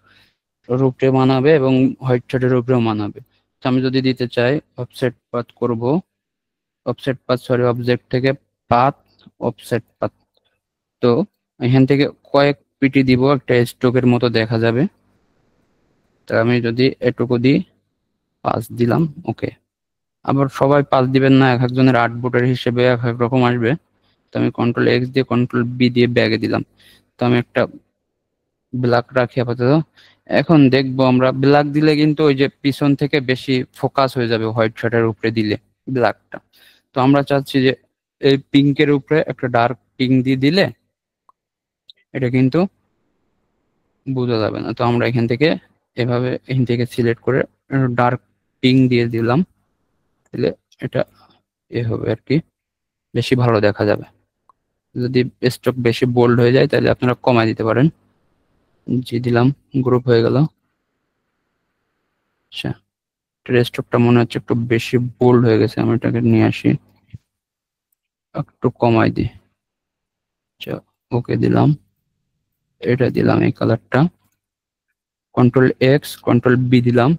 রূপে মানাবে এবং হোয়াইট শার্টের উপরেও মানাবে। তো আমি যদি দিতে চাই অফসেট পাথ করব, অবজেক্ট থেকে পাথ, অফসেট পাথ। তো এখান থেকে কয়েক পিটি দিব, একটা স্ট্রোকের মতো দেখা যাবে। তো আমি যদি এটুকু দিই, 5 দিলাম, ওকে। আবার সবাই 5 দিবেন না, এক একজনের আউটপুটের হিসেবে এক এক রকম আসবে। তো আমি কন্ট্রোল এক্স দিয়ে কন্ট্রোল বি দিয়ে ব্যাগে দিলাম। তো আমি একটা ব্ল্যাক রাখি আপাতত। এখন দেখবো আমরা ব্ল্যাক দিলে কিন্তু ওই যে পিছন থেকে বেশি ফোকাস হয়ে যাবে হোয়াইট শার্টের উপরে দিলে ব্ল্যাকটা। তো আমরা চাচ্ছি যে এই পিঙ্কের উপরে একটা ডার্ক পিঙ্ক দিয়ে দিলে এটা কিন্তু বোঝা যাবে না। তো আমরা এখান থেকে এভাবে এখান থেকে সিলেক্ট করে ডার্ক পিঙ্ক দিয়ে দিলাম, তাহলে এটা এ হবে আর কি, বেশি ভালো দেখা যাবে। যদি স্ট্রোক বেশি বোল্ড হয়ে যায় তাহলে আপনারা কমায় দিতে পারেন। জি দিলাম, গ্রুপ হয়ে গেল। আচ্ছা, স্ট্রোকটা মনে হচ্ছে একটু বেশি বোল্ড হয়ে গেছে, আমি এটাকে নিয়ে আসি, একটু কমাই দিই। আচ্ছা, ওকে দিলাম, এটা দিলাম এই কালারটা, কন্ট্রোল এক্স কন্ট্রোল বি দিলাম,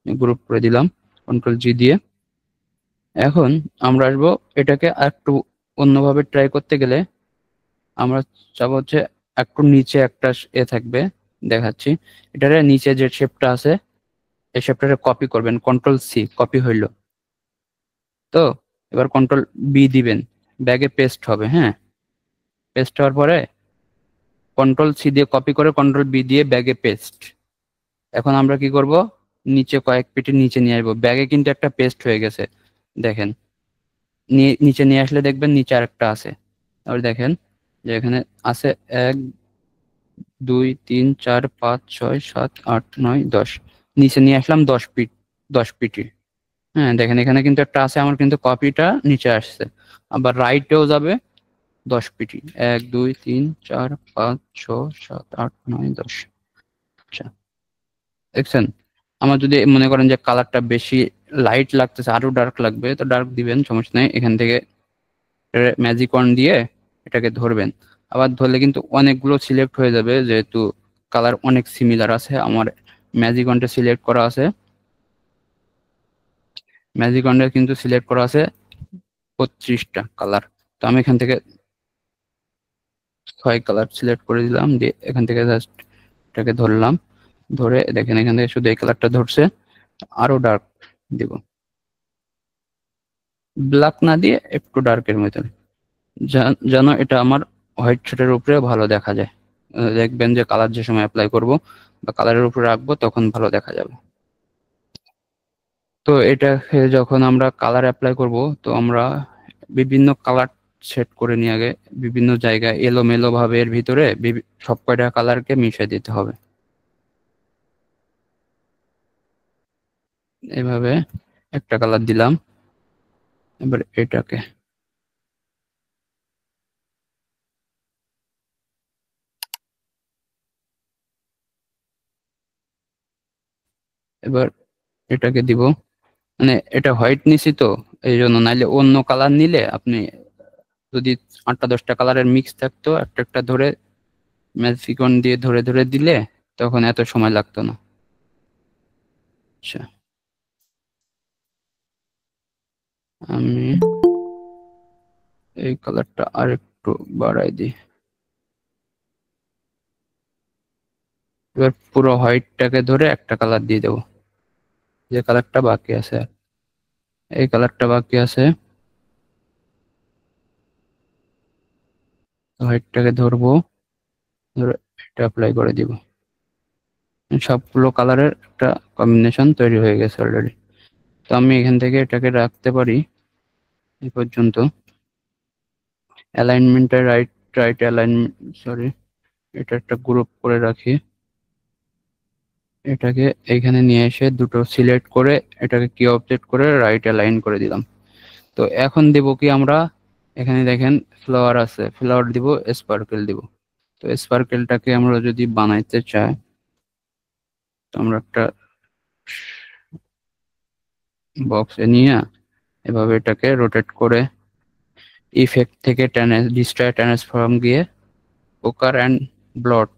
গ্রুপ করে দিলাম, কন্ট্রোল জি দিয়ে। এখন আমরা আসবো এটাকে একটু অন্যভাবে ট্রাই করতে গেলে আমরা চাবো হচ্ছে একটু নিচে একটা থাকবে, দেখাচ্ছি। এটার নিচে যে শেপটা আছে এই শেপটাকে কপি করবেন, কন্ট্রোল সি, কপি হইলো। তো এবার কন্ট্রোল বি দিবেন, ব্যাগে পেস্ট হবে। হ্যাঁ, পেস্ট হওয়ার পরে কন্ট্রোল সি দিয়ে কপি করে কন্ট্রোল বি দিয়ে ব্যাগে পেস্ট। এখন আমরা কি করব, নিচে কয়েক পিটি নিচে নিয়ে আসবো, ব্যাগে কিন্তু একটা পেস্ট হয়ে গেছে দেখেন। নিচে নিয়ে আসলে দেখবেন নিচে আরেকটা আছে। আবার দেখেন যে এখানে আছে 1 2 3 4 5 6 7 8 9 10, নিচে নিয়ে আসলাম 10 পিট, 10 পিটি। হ্যাঁ দেখেন এখানে কিন্তু একটা আছে, আমার কিন্তু কপিটা নিচে আসছে। আবার রাইটেও যাবে 10 পিটি, 1 2 3 4 5 6 7 8 9 10। আচ্ছা, দেখছেন? আমার যদি মনে করেন যে কালারটা বেশি লাইট লাগতেছে, আরো ডার্ক লাগবে, তো ডার্ক দিবেন, সমস্যা নেই। এখান থেকে ম্যাজিক ওয়ান দিয়ে এটাকে ধরবেন। আবার ধরলে কিন্তু অনেকগুলো সিলেক্ট হয়ে যাবে, যেহেতু কালার অনেক সিমিলার আছে। আমার ম্যাজিক ওয়ানটা সিলেক্ট করা আছে, ম্যাজিক ওয়ানটা কিন্তু সিলেক্ট করা আছে 32টা কালার। তো আমি এখান থেকে 6 কালার সিলেক্ট করে দিলাম, দিয়ে এখান থেকে জাস্ট এটাকে ধরলাম, ধরে দেখেন এখান থেকে শুধু এই কালারটা ধরছে। আরো ডার্ক দিব, ব্ল্যাক না দিয়ে একটু ডার্কের মধ্যে, যেন এটা আমার হোয়াইট শার্টের উপরে ভালো দেখা যায়। দেখবেন যে কালার যে সময় অ্যাপ্লাই করব বা কালারের উপরে রাখবো তখন ভালো দেখা যাবে। তো এটাকে যখন আমরা কালার অ্যাপ্লাই করব, তো আমরা বিভিন্ন কালার সেট করে নিয়ে আগে বিভিন্ন জায়গায় এলোমেলো ভাবে এর ভিতরে সব কয়টা কালারকে মিশিয়ে দিতে হবে। এভাবে একটা কালার দিলাম, এবার এটাকে এবার এটাকে দিব, মানে এটা হোয়াইট নিছি তো এই জন্য, নাইলে অন্য কালার নিলে আপনি যদি 8টা 10টা কালারের মিক্স থাকতো, একটা একটা ধরে ম্যাজিকন দিয়ে ধরে ধরে দিলে তখন এত সময় লাগতো না। আচ্ছা, আমি এই কালারটা আর একটু বাড়াই দিই। এবার পুরো হোয়াইটটাকে ধরে একটা কালার দিয়ে দেবো, যে কালারটা বাকি আছে, এই কালারটা বাকি আছে। হোয়াইটটাকে ধরবো, ধরে এটা অ্যাপ্লাই করে দিব। সবগুলো কালারের একটা কম্বিনেশন তৈরি হয়ে গেছে অলরেডি। তো আমি এখান থেকে এটাকে রাখতে পারি এই পর্যন্ত। অ্যালাইনমেন্টটা রাইট, রাইট অ্যালাইনমেন্ট, সরি, এটা একটা গ্রুপ করে রাখি। এটাকে এখানে নিয়ে এসে দুটো সিলেক্ট করে এটাকে কি অবজেক্ট করে রাইট অ্যালাইন করে দিলাম। তো এখন দেব কি আমরা এখানে দেখেন ফ্লাওয়ার আছে, ফ্লাওয়ার দিব, স্পার্কেল দিব। তো স্পার্কেলটাকে আমরা যদি বানাইতে চাই, তো আমরা একটা বক্সে নিয়ে এভাবে এটাকে রোটেট করে ইফেক্ট থেকে ডিস্ট্রয় ট্রান্সফর্ম গিয়ে পোকার অ্যান্ড ব্লট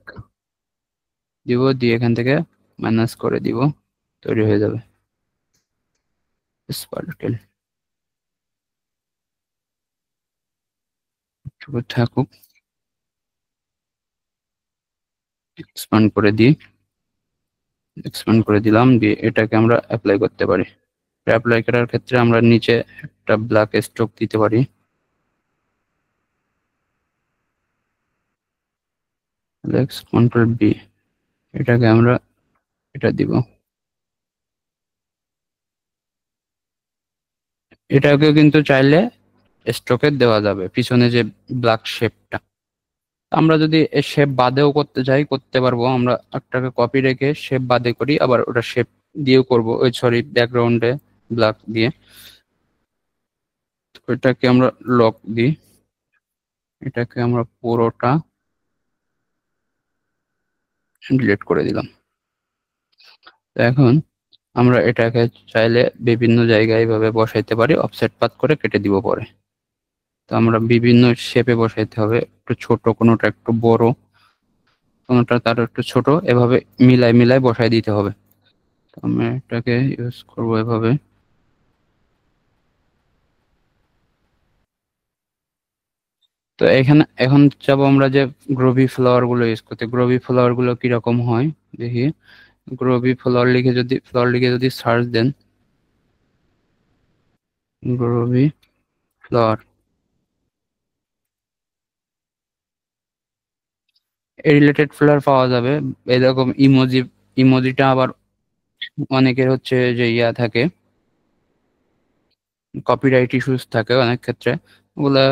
দিব, দিয়ে এখান থেকে মাইনাস করে দিব, তৈরি হয়ে যাবে স্পার্কেল। থাকুক, এক্সপান্ড করে দিই, এক্সপান্ড করে দিলাম, দিয়ে এটাকে আমরা অ্যাপ্লাই করতে পারি। অ্যাপ্লাই করার ক্ষেত্রে আমরা নিচে একটা ব্ল্যাক স্ট্রোক দিতে পারি, কন্ট্রোল বি, এটাকে আমরা এটা দিব। এটাকে কিন্তু চাইলে স্ট্রোকে দেওয়া যাবে পিছনে যে ব্ল্যাক শেপটা। আমরা যদি শেপ বাদেও করতে চাই করতে পারবো, আমরা একটাকে কপি রেখে শেপ বাদে করি, আবার ওটা শেপ দিয়েও করব, ওই সরি ব্যাকগ্রাউন্ডে ব্ল্যাক দিয়ে। ওইটাকে আমরা লক দিই, এটাকে আমরা পুরোটা ডিলিট করে দিলাম। তো এখন আমরা এটাকে চাইলে বিভিন্ন জায়গায় এইভাবে বসাইতে পারি, অফসেট পাত করে কেটে দিব পরে। তো আমরা বিভিন্ন শেপে বসাইতে হবে, একটু ছোট, কোনোটা একটু বড়, কোনোটা তার একটু ছোট, এভাবে মিলাই মিলাই বসাই দিতে হবে। তো আমরা এটাকে ইউজ করব এভাবে। তো এখানে এখন যাব আমরা যে গ্রোভি ফ্লাওয়ার গুলো ইউজ করতে। গ্রোভি ফ্লাওয়ার গুলো কিরকম হয় দেখি। গ্রোভি ফ্লাওয়ার লিখে যদি সার্চ দেন, গ্রোভি ফ্লাওয়ার, এই রিলেটেড ফ্লাওয়ার পাওয়া যাবে। এরকম ইমোজি, ইমোজিটা আবার অনেকের হচ্ছে যে ইয়া থাকে, কপিরাইট ইস্যুস থাকে অনেক ক্ষেত্রে, ওগুলা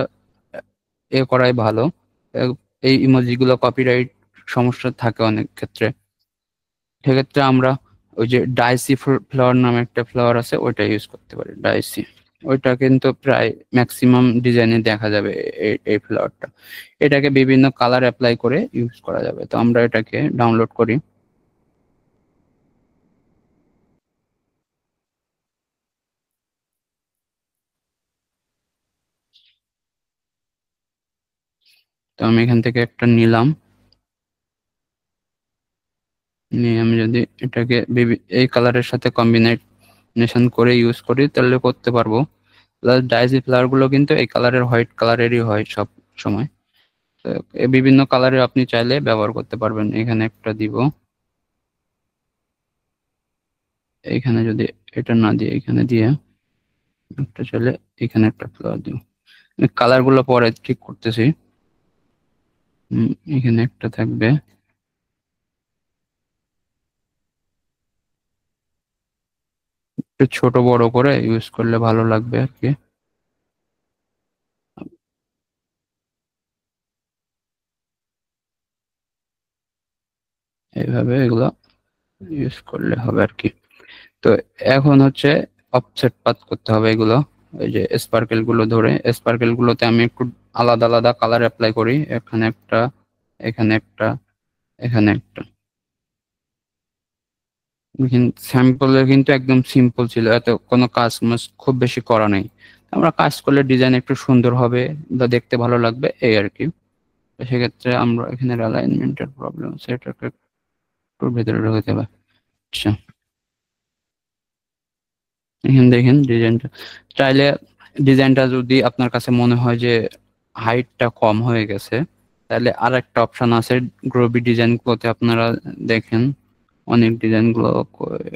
করাই ভালো। এই ইমোজি গুলো কপিরাইট সমস্যা থাকে অনেক ক্ষেত্রে, সেক্ষেত্রে আমরা ওই যে ডাইসি ফ্লাওয়ার নামে একটা ফ্লাওয়ার আছে, ওইটা ইউজ করতে পারি, ডাইসি। ওইটা কিন্তু প্রায় ম্যাক্সিমাম ডিজাইনে দেখা যাবে এই ফ্লাওয়ারটা। এটাকে বিভিন্ন কালার অ্যাপ্লাই করে ইউজ করা যাবে। তো আমরা এটাকে ডাউনলোড করি। তো আমি এখান থেকে একটা নিলাম, নিয়ে আমি যদি এটাকে এই কালারের সাথে কম্বিনেশন করে ইউজ করি তাহলে করতে পারবো। প্লাস ডাইসি ফ্লাওয়ার গুলো কিন্তু এই কালারের, হোয়াইট কালারেরই হয় সব সময়। তো বিভিন্ন কালারের আপনি চাইলে ব্যবহার করতে পারবেন। এখানে একটা দিব, এইখানে যদি এটা না দিয়ে এখানে দিয়ে একটা চাইলে এখানে একটা ফ্লাওয়ার দিব। কালার গুলো পরে ঠিক করতেছি। এখানে একটা থাকবে, একটু ছোট বড় করে ইউজ করলে ভালো লাগবে আর কি। এইভাবে এগুলো ইউজ করলে হবে আর কি। তো এখন হচ্ছে অফসেট পাত করতে হবে এগুলো। এই যে স্পার্কেল গুলো ধরে, স্পার্কেল গুলোতে আমি একটু আলাদা আলাদা কালার অ্যাপ্লাই করি, এখানে একটা, এখানে একটা, এখানে একটা। স্যাম্পলে কিন্তু একদম সিম্পল ছিল, এত কোনো কাজ খুব বেশি করা নেই। আমরা কাজ করলে ডিজাইন একটু সুন্দর হবে বা দেখতে ভালো লাগবে, এই আর কি। তো সেক্ষেত্রে আমরা এখানে অ্যালাইনমেন্টের প্রবলেম, সেটাকে একটু ভেতরে ঢুকে দেবে। আচ্ছা, এখানে দেখেন ডিজাইনটা, চাইলে ডিজাইনটা যদি আপনার কাছে মনে হয় যে হাইটটা কম হয়ে গেছে, তাহলে আর একটা অপশন আছে গ্রোবি ডিজাইন গুলোতে, আপনারা দেখেন অনেক ডিজাইন গুলো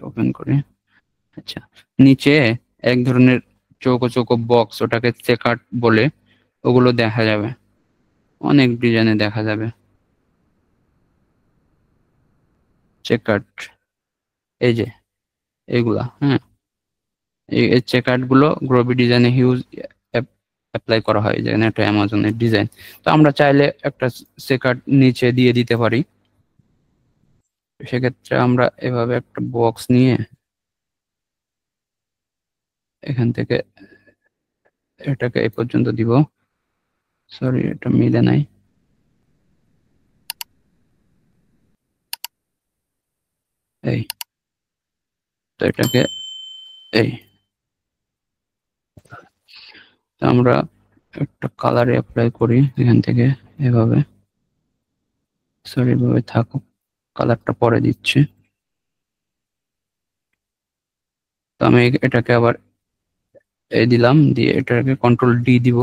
ওপেন করে। আচ্ছা, নিচে এক ধরনের চৌকো চৌকো বক্স, ওটাকে চেকার্ট বলে, ওগুলো দেখা যাবে, অনেক ডিজাইনে দেখা যাবে চেকার্ট। এই যে এগুলা, হ্যাঁ, এই চেকার্ট গুলো গ্রোবি ডিজাইনে হিউজ অ্যাপ্লাই করা হয়, যেখানে একটা অ্যামাজনের ডিজাইন। তো আমরা চাইলে একটা চেকার্ট নিচে দিয়ে দিতে পারি। সেক্ষেত্রে আমরা এভাবে একটা বক্স নিয়ে এখান থেকে এটাকে এই পর্যন্ত দিব, সরি, এটা মিলে নাই। এই তো এটাকে এই আমরা একটা কালারে অ্যাপ্লাই করি এখান থেকে এভাবে। সরি, এভাবে থাকুক, কালারটা পরে দিচ্ছি। তো আমি এটাকে আবার এই দিলাম, দিয়ে এটাকে কন্ট্রোল ডি দিব,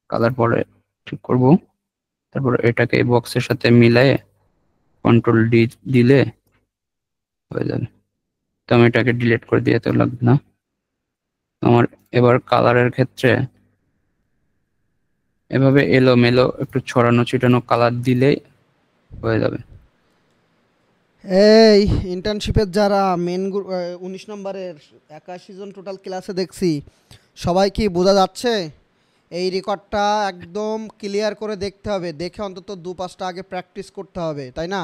কালার পরে ঠিক করব। তারপর এটাকে এই বক্সের সাথে মিলায়ে কন্ট্রোল ডি দিলে হয়ে যাবে। তো আমি এটাকে ডিলিট করে দিয়ে তো লাগবে না আমার। এবার কালারের ক্ষেত্রে এভাবে এলোমেলো একটু ছড়ানো ছিটানো কালার দিলেই হয়ে যাবে। এই ইন্টার্নশিপের যারা মেন 19 নম্বরের 81 জন টোটাল ক্লাসে দেখছি, সবাই কি বোঝা যাচ্ছে? এই রেকর্ডটা একদম ক্লিয়ার করে দেখতে হবে, দেখে অন্তত 2-5টা আগে প্র্যাকটিস করতে হবে, তাই না?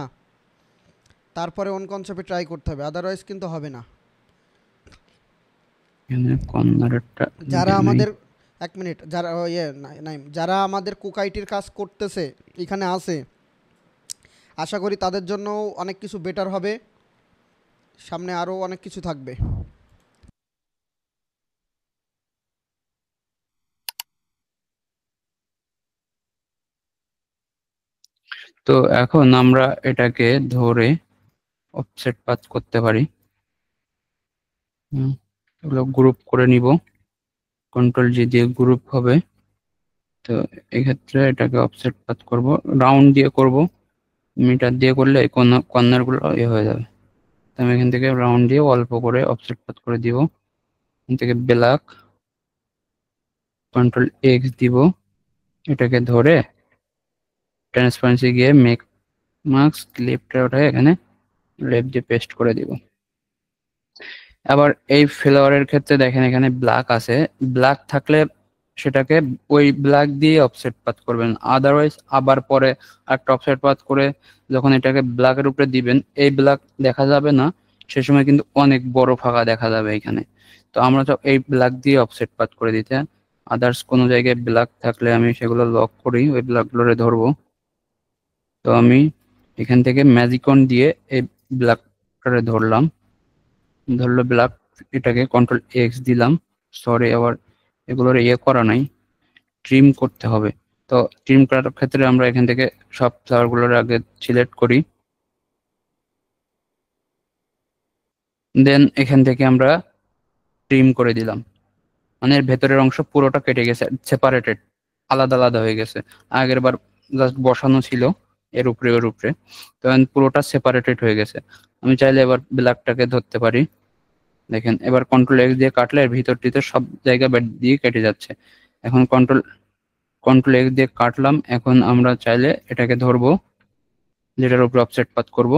তারপরে অন কনসেপ্টে ট্রাই করতে হবে, আদারওয়াইজ কিন্তু হবে না। এখানে কর্নারটা যারা আমাদের 1 মিনিট, যারা নাই, যারা আমাদের কুকাইটির কাজ করতেছে এখানে আছে, আশা করি তাদের জন্য অনেক কিছু বেটার হবে, সামনে আরও অনেক কিছু থাকবে। তো এখন আমরা এটাকে ধরে অফসেট পাথ করতে পারি। এগুলো গ্রুপ করে নিব, কন্ট্রোল জি দিয়ে গ্রুপ হবে। তো এক্ষেত্রে এটাকে অফসেট পাথ করব, রাউন্ড দিয়ে করব, মিটার দিয়ে করলে কর্নার গুলো হয়ে যাবে। তো আমি এখান থেকে রাউন্ড দিয়ে অল্প করে অফসেট পাথ করে দিব। এখান থেকে ব্ল্যাক, কন্ট্রোল এক্স দিব, এটাকে ধরে ট্রান্সপারেন্সি গিয়ে মেক মার্কস ক্লিপটা ওঠে এখানে লেফট দিয়ে পেস্ট করে দিব। আবার এই ফ্লাওয়ারের ক্ষেত্রে দেখেন এখানে ব্ল্যাক আছে, ব্ল্যাক থাকলে সেটাকে ওই ব্ল্যাক দিয়ে অফসেট পাথ করবেন, আদারওয়াইজ আবার পরে একটা অফসেট পাথ করে যখন এটাকে ব্ল্যাকের উপরে দিবেন এই ব্ল্যাক দেখা যাবে না, সে সময় কিন্তু অনেক বড় ফাঁকা দেখা যাবে এখানে। তো আমরা তো এই ব্ল্যাক দিয়ে অফসেট পাথ করে দিতে, আদার্স কোনো জায়গায় ব্ল্যাক থাকলে আমি সেগুলো লক করি, ওই ব্ল্যাকগুলোরে ধরবো। তো আমি এখান থেকে ম্যাজিকন দিয়ে এই ব্ল্যাকটারে ধরলো ব্ল্যাক, এটাকে কন্ট্রোল এক্স দিলাম। সরি, আবার এগুলোর করা নাই, ট্রিম করতে হবে। তো ট্রিম করার ক্ষেত্রে আমরা এখান থেকে সব ফ্লাওয়ার গুলোর আগে সিলেক্ট করি, দেন এখান থেকে আমরা ট্রিম করে দিলাম। মানে এর ভেতরের অংশ পুরোটা কেটে গেছে, সেপারেটেড, আলাদা আলাদা হয়ে গেছে। আগের বার জাস্ট বসানো ছিল এর উপরে ওর উপরে, তো পুরোটা সেপারেটেড হয়ে গেছে। আমি চাইলে এবার ব্ল্যাকটাকে ধরতে পারি, দেখেন এবার কন্ট্রোল এক্স দিয়ে কাটলে এর ভিতরটিতে সব জায়গা ব্যাট দিয়ে কেটে যাচ্ছে। এখন কন্ট্রোল এক্স দিয়ে কাটলাম, এখন আমরা চাইলে এটাকে ধরবো, যেটার উপর অফসেট পাথ করব,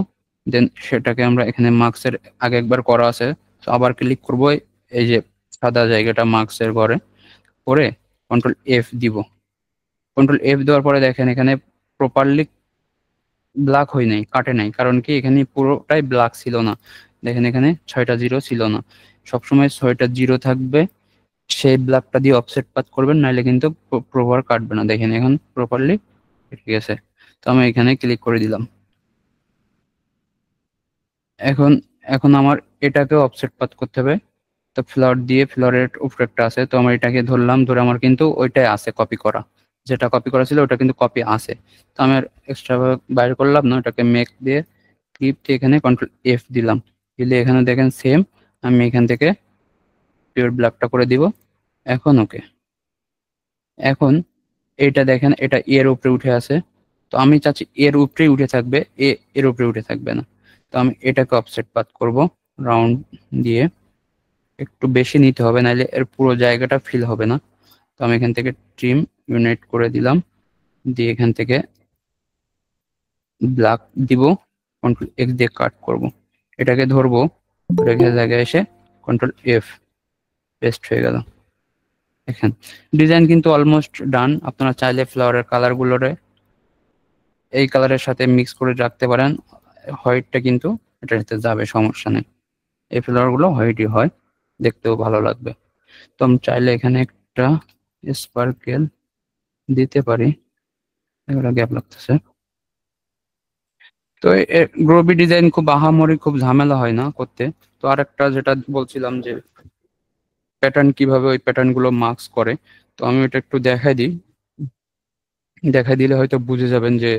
দেন সেটাকে আমরা এখানে মার্কসের আগে একবার করা আছে, তো আবার ক্লিক করব এই যে সাদা জায়গাটা মার্কসের ঘরে, করে কন্ট্রোল এফ দিব। কন্ট্রোল এফ দেওয়ার পরে দেখেন এখানে প্রপারলি ব্ল্যাক হয় নাই, কাটে নাই, কারণ কি এখানে পুরোটাই ব্ল্যাক ছিল না। দেখেন এখানে 6টা জিরো ছিল না, সবসময় 6টা জিরো থাকবে, সেই ব্ল্যাকটা দিয়ে অফসেট পাথ করবেন, নাহলে কিন্তু প্রপার কাটবে না। দেখেন এখন প্রপারলি ঠিক আছে। তো আমি এখানে ক্লিক করে দিলাম। এখন এখন আমার এটাকে অফসেট পাথ করতে হবে। তো ফ্লোর দিয়ে ফ্লোরের উপরে একটা আছে, তো আমার এটাকে ধরলাম, ধরে আমার কিন্তু ওইটাই আছে কপি করা, যেটা কপি করা ছিল ওটা কিন্তু কপি আছে। তো আমি এক্সট্রা বাইর করলাম না, ওটাকে মেক দিয়ে ক্লিপ দিয়ে এখানে কন্ট্রোল এফ দিলাম, দিলে এখানে দেখেন সেম। আমি এখান থেকে পিওর ব্ল্যাকটা করে দিব। এখন ওকে, এখন এইটা দেখেন এটা এর উপরে উঠে আছে, তো আমি চাচ্ছি এর উপরেই উঠে থাকবে, এর উপরে উঠে থাকবে না। তো আমি এটাকে অফসেট পাথ করব রাউন্ড দিয়ে, একটু বেশি নিতে হবে, নাহলে এর পুরো জায়গাটা ফিল হবে না। তো আমি এখান থেকে ট্রিম ইউনিট করে দিলাম, দিয়ে এখান থেকে ব্ল্যাক দিব, কন্ট্রোল এক্স দিয়ে কাট করব, এটাকে ধরবো, রেখে জায়গায় এসে কন্ট্রোল এফ, পেস্ট হয়ে গেল। দেখেন ডিজাইন কিন্তু অলমোস্ট ডান। আপনারা চাইলে ফ্লাওয়ারের কালার গুলোরে এই কালারের সাথে মিক্স করে রাখতে পারেন, হোয়াইটটা কিন্তু এটার সাথে যাবে, সমস্যা নেই। এই ফ্লাওয়ার গুলো হোয়াইটই হয়, দেখতেও ভালো লাগবে। তো আমি চাইলে এখানে একটা স্পার্কেল দিতে পারি, এগুলো গ্যাপ লাগতেছে। তো গ্রোবি ডিজাইন খুব আহামরি খুব ঝামেলা হয় না করতে। তো আরেকটা যেটা বলছিলাম যে প্যাটার্ন কিভাবে ওই প্যাটার্ন গুলো মার্কস করে, তো আমি ওটা একটু দেখাই দিই। দেখাই দিলে হয়তো বুঝে যাবেন যে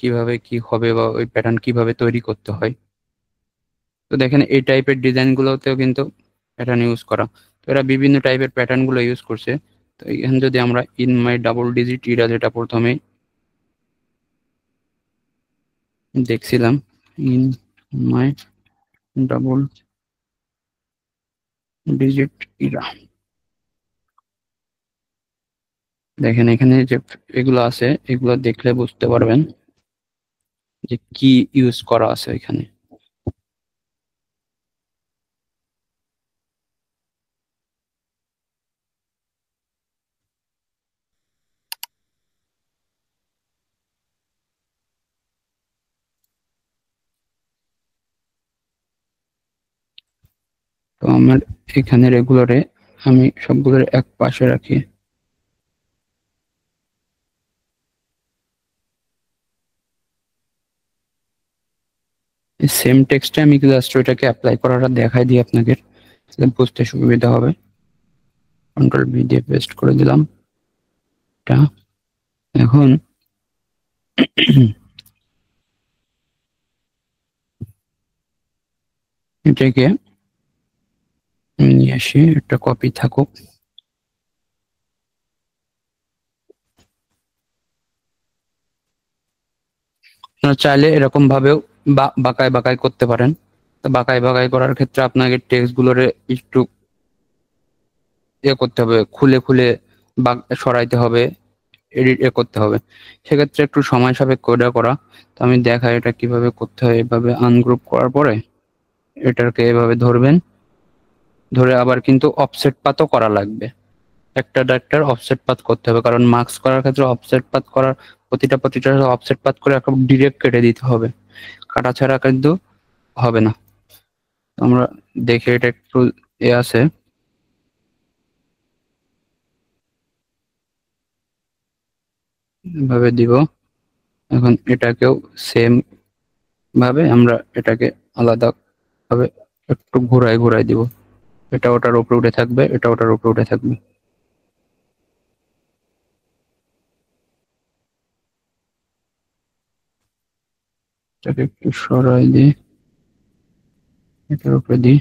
কিভাবে কি হবে বা ওই প্যাটার্ন কিভাবে তৈরি করতে হয়। তো দেখেন এই টাইপের ডিজাইন গুলোতেও কিন্তু প্যাটার্ন ইউজ করা, তো এরা বিভিন্ন টাইপের প্যাটার্ন গুলো ইউজ করছে। তো এখানে যদি আমরা in my double digit Ira যেটা প্রথমে দেখছিলাম, in my double digit Ira, দেখেন এখানে যে এগুলো আছে এগুলো দেখলে বুঝতে পারবেন যে কি ইউজ করা আছে এখানে। তো আমার এখানে রেগুলারে আমি সবগুলোর এক পাশে রাখি। সেম টেক্সটে আমি জাস্ট ওইটাকে অ্যাপ্লাই করাটা দেখাই দিই আপনাকে, তাহলে বুঝতে সুবিধা হবে। কন্ট্রোল ভি দিয়ে পেস্ট করে দিলাম এটা। এখন এটাকে নিয়ে আসি, একটা কপি থাকুক। আপনারা চাইলে এরকম ভাবেও বাঁকায় বাঁকায় করতে পারেন। তো বাঁকায় বাঁকায় করার ক্ষেত্রে আপনাকে টেক্সট গুলোরে একটু করতে হবে, খুলে খুলে বা সরাইতে হবে, এডিট করতে হবে, সেক্ষেত্রে একটু সময় সাপেক্ষ এটা করা। তো আমি দেখাই এটা কিভাবে করতে হয়। এভাবে আনগ্রুপ করার পরে এটাকে এভাবে ধরবেন, ধরে আবার কিন্তু অফসেট পাতও করা লাগবে, একটা অফসেট পাত করতে হবে, কারণ মার্কস করার ক্ষেত্রে অফসেট পাত করার প্রতিটা অফসেট পাত করে একদম ডিরেক্ট কেটে দিতে হবে, কাটা ছাড়া কিন্তু হবে না। আমরা দেখে এটা একটু আছে, এভাবে দিব। এখন এটাকেও সেম ভাবে আমরা এটাকে আলাদা ভাবে একটু ঘুরাই ঘুরাই দিব, এটা ওটার উপরে উঠে থাকবে, এটা ওটার উপরে উঠে থাকবে। এটাকে একটু সরাই দিই, এটার উপরে দিই।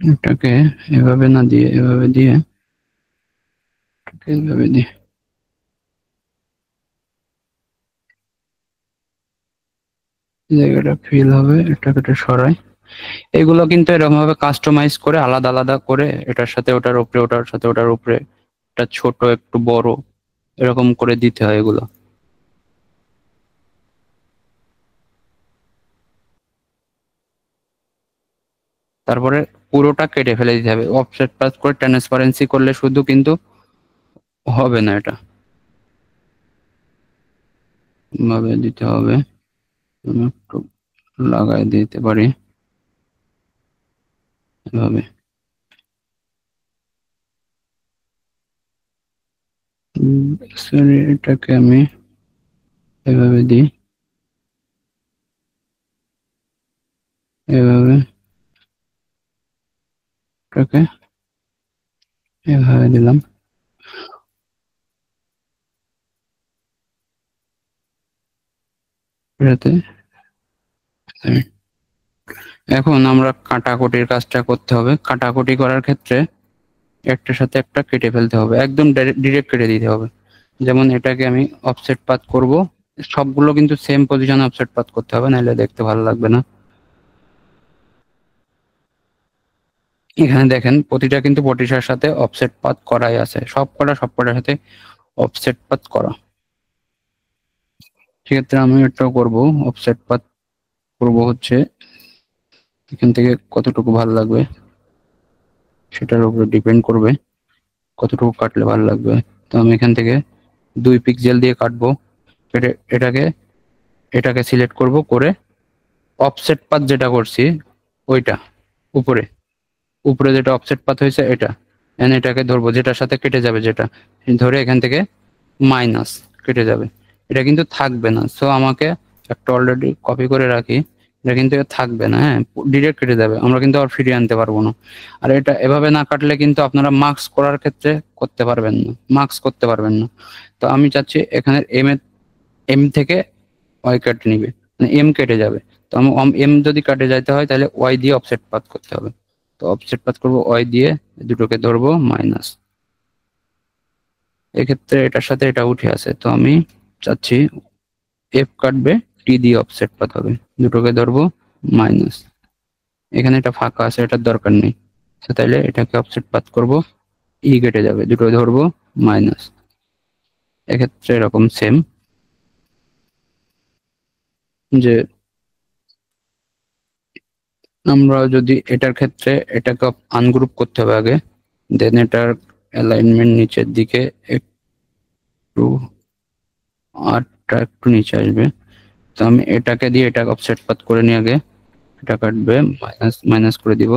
এটাকে এভাবে না দিয়ে এভাবে দিয়ে, এভাবে দিয়ে জায়গাটা ফিল হবে, এটাকে একটু সরাই। এগুলো কিন্তু এরকম ভাবে কাস্টমাইজ করে আলাদা আলাদা করে এটার সাথে ওটার উপরে, ওটার সাথে ওটার উপরে, এটা ছোট একটু বড় এরকম করে দিতে হয় এগুলো। তারপরে পুরোটা কেটে ফেলে দিতে হবে, অফসেট পাস করে ট্রান্সপারেন্সি করলে শুধু কিন্তু হবে না, এটা ভাবে দিতে হবে। আমি একটু লাগাই দিতে পারি এভাবে। সরি, এটাকে আমি এভাবে দিই, এভাবে এটাকে এভাবে দিলাম, এটাতে। এখন আমরা কাটাকুটির কাজটা করতে হবে। কাটাকুটি করার ক্ষেত্রে একটার সাথে একটা কেটে ফেলতে হবে, একদম ডিরেক্ট কেটে দিতে হবে। যেমন এটাকে আমি অফসেট পাত করব, সবগুলো কিন্তু সেম পজিশনে অফসেট পাত করতে হবে, নাহলে দেখতে ভালো লাগবে না। এখানে দেখেন প্রতিটা কিন্তু প্রতিটার সাথে অফসেট পাত করাই আছে, সবকটার সাথে অফসেট পাত করা। সেক্ষেত্রে আমি এটাও করব, অফসেট পাত করব হচ্ছে এখান থেকে কতটুকু ভালো লাগবে সেটার উপরে ডিপেন্ড করবে কতটুকু কাটলে ভালো লাগবে। তো আমি এখান থেকে 2 পিক্সেল দিয়ে কাটবো। এটাকে এটাকে সিলেক্ট করব, করে অফসেট পাথ যেটা করছি ওইটা উপরে উপরে যেটা অফসেট পাথ হয়েছে এটা, এটাকে ধরবো যেটার সাথে কেটে যাবে, যেটা ধরে এখান থেকে মাইনাস কেটে যাবে, এটা কিন্তু থাকবে না। সো আমাকে একটা অলরেডি কপি করে রাখি, এটা কিন্তু থাকবে না, হ্যাঁ ডিরেক্ট কেটে যাবে, আমরা কিন্তু আর ফিরিয়ে আনতে পারবো না। আর এটা এভাবে না কাটলে কিন্তু আপনারা মার্কস করার ক্ষেত্রে করতে পারবেন না, মার্কস করতে পারবেন না। তো আমি চাচ্ছি এখানে এম থেকে ওয়াই কেটে নিবে, মানে এম কেটে যাবে। তো আমি এম যদি কাটে যাইতে হয় তাহলে ওয়াই দিয়ে অফসেট পাথ করতে হবে। তো অফসেট পাথ করবো ওয়াই দিয়ে, দুটোকে ধরবো মাইনাস, এক্ষেত্রে এটার সাথে এটা উঠে আসে। তো আমি চাচ্ছি এফ কাটবে, টি দিয়ে অফসেট পাথ হবে, দুটোকে ধরবো মাইনাস, এখানে এটা ফাঁকা আছে, এটার দরকার নেই। তো তাইলে এটাকে অফসেট পাথ করবো, ই কেটে যাবে, দুটো ধরবো মাইনাস, এক্ষেত্রে এরকম সেম যে আমরা যদি এটার ক্ষেত্রে এটাকে আনগ্রুপ করতে হবে আগে, দেন এটার অ্যালাইনমেন্ট নিচের দিকে একটু, আরটা একটু নিচে আসবে। তো আমি এটাকে দিয়ে এটাকে অফসেট পাথ করে নিয়ে আগে এটা কাটবে, মাইনাস মাইনাস করে দিব,